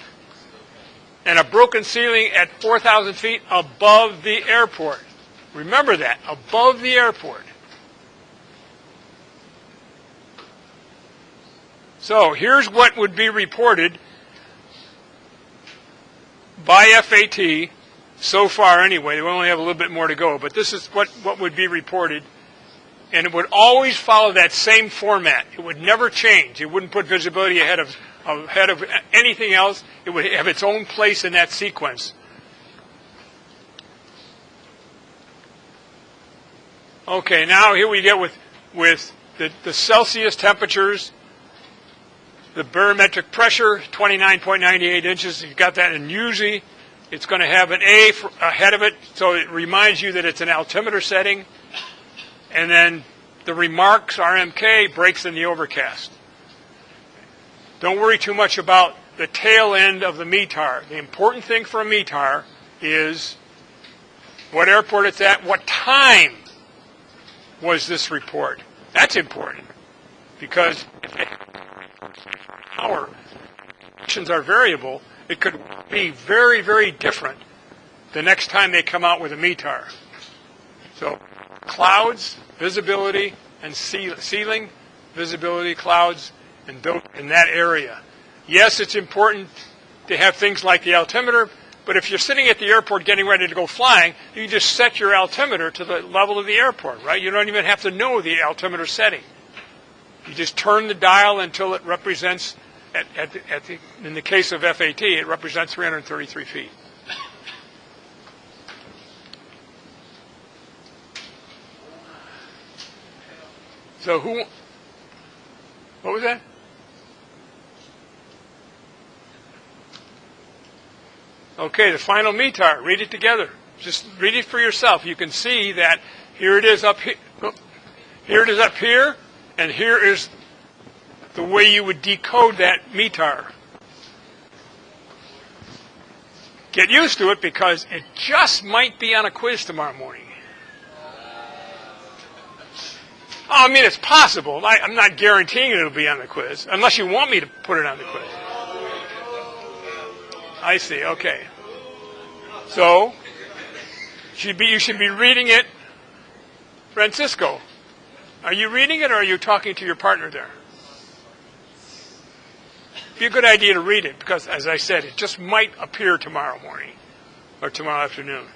And a broken ceiling at 4,000 feet above the airport. Remember that, above the airport. So here's what would be reported by FAT so far anyway. We only have a little bit more to go, but this is what would be reported. And it would always follow that same format. It would never change. It wouldn't put visibility ahead of anything else. It would have its own place in that sequence. Okay, now here we get with the Celsius temperatures, the barometric pressure, 29.98 inches. You've got that, and usually it's going to have an A ahead of it, so it reminds you that it's an altimeter setting. And then the remarks, RMK, breaks in the overcast. Don't worry too much about the tail end of the METAR. The important thing for a METAR is what airport it's at, what time was this report. That's important because if our conditions are variable, it could be very, very different the next time they come out with a METAR. So clouds, visibility, and ceiling, visibility, clouds, and in that area. Yes, it's important to have things like the altimeter, but if you're sitting at the airport getting ready to go flying, you just set your altimeter to the level of the airport, right? You don't even have to know the altimeter setting. You just turn the dial until it represents, in the case of FAT, it represents 333 feet. So what was that? Okay, the final METAR. Read it together. Just read it for yourself. You can see that here it is up here. Here it is up here, and here is the way you would decode that METAR. Get used to it because it just might be on a quiz tomorrow morning. Oh, I mean, it's possible. I'm not guaranteeing it'll be on the quiz, unless you want me to put it on the quiz. I see, okay. So, you should be reading it. Francisco, are you reading it or are you talking to your partner there? It'd be a good idea to read it because, as I said, it just might appear tomorrow morning or tomorrow afternoon.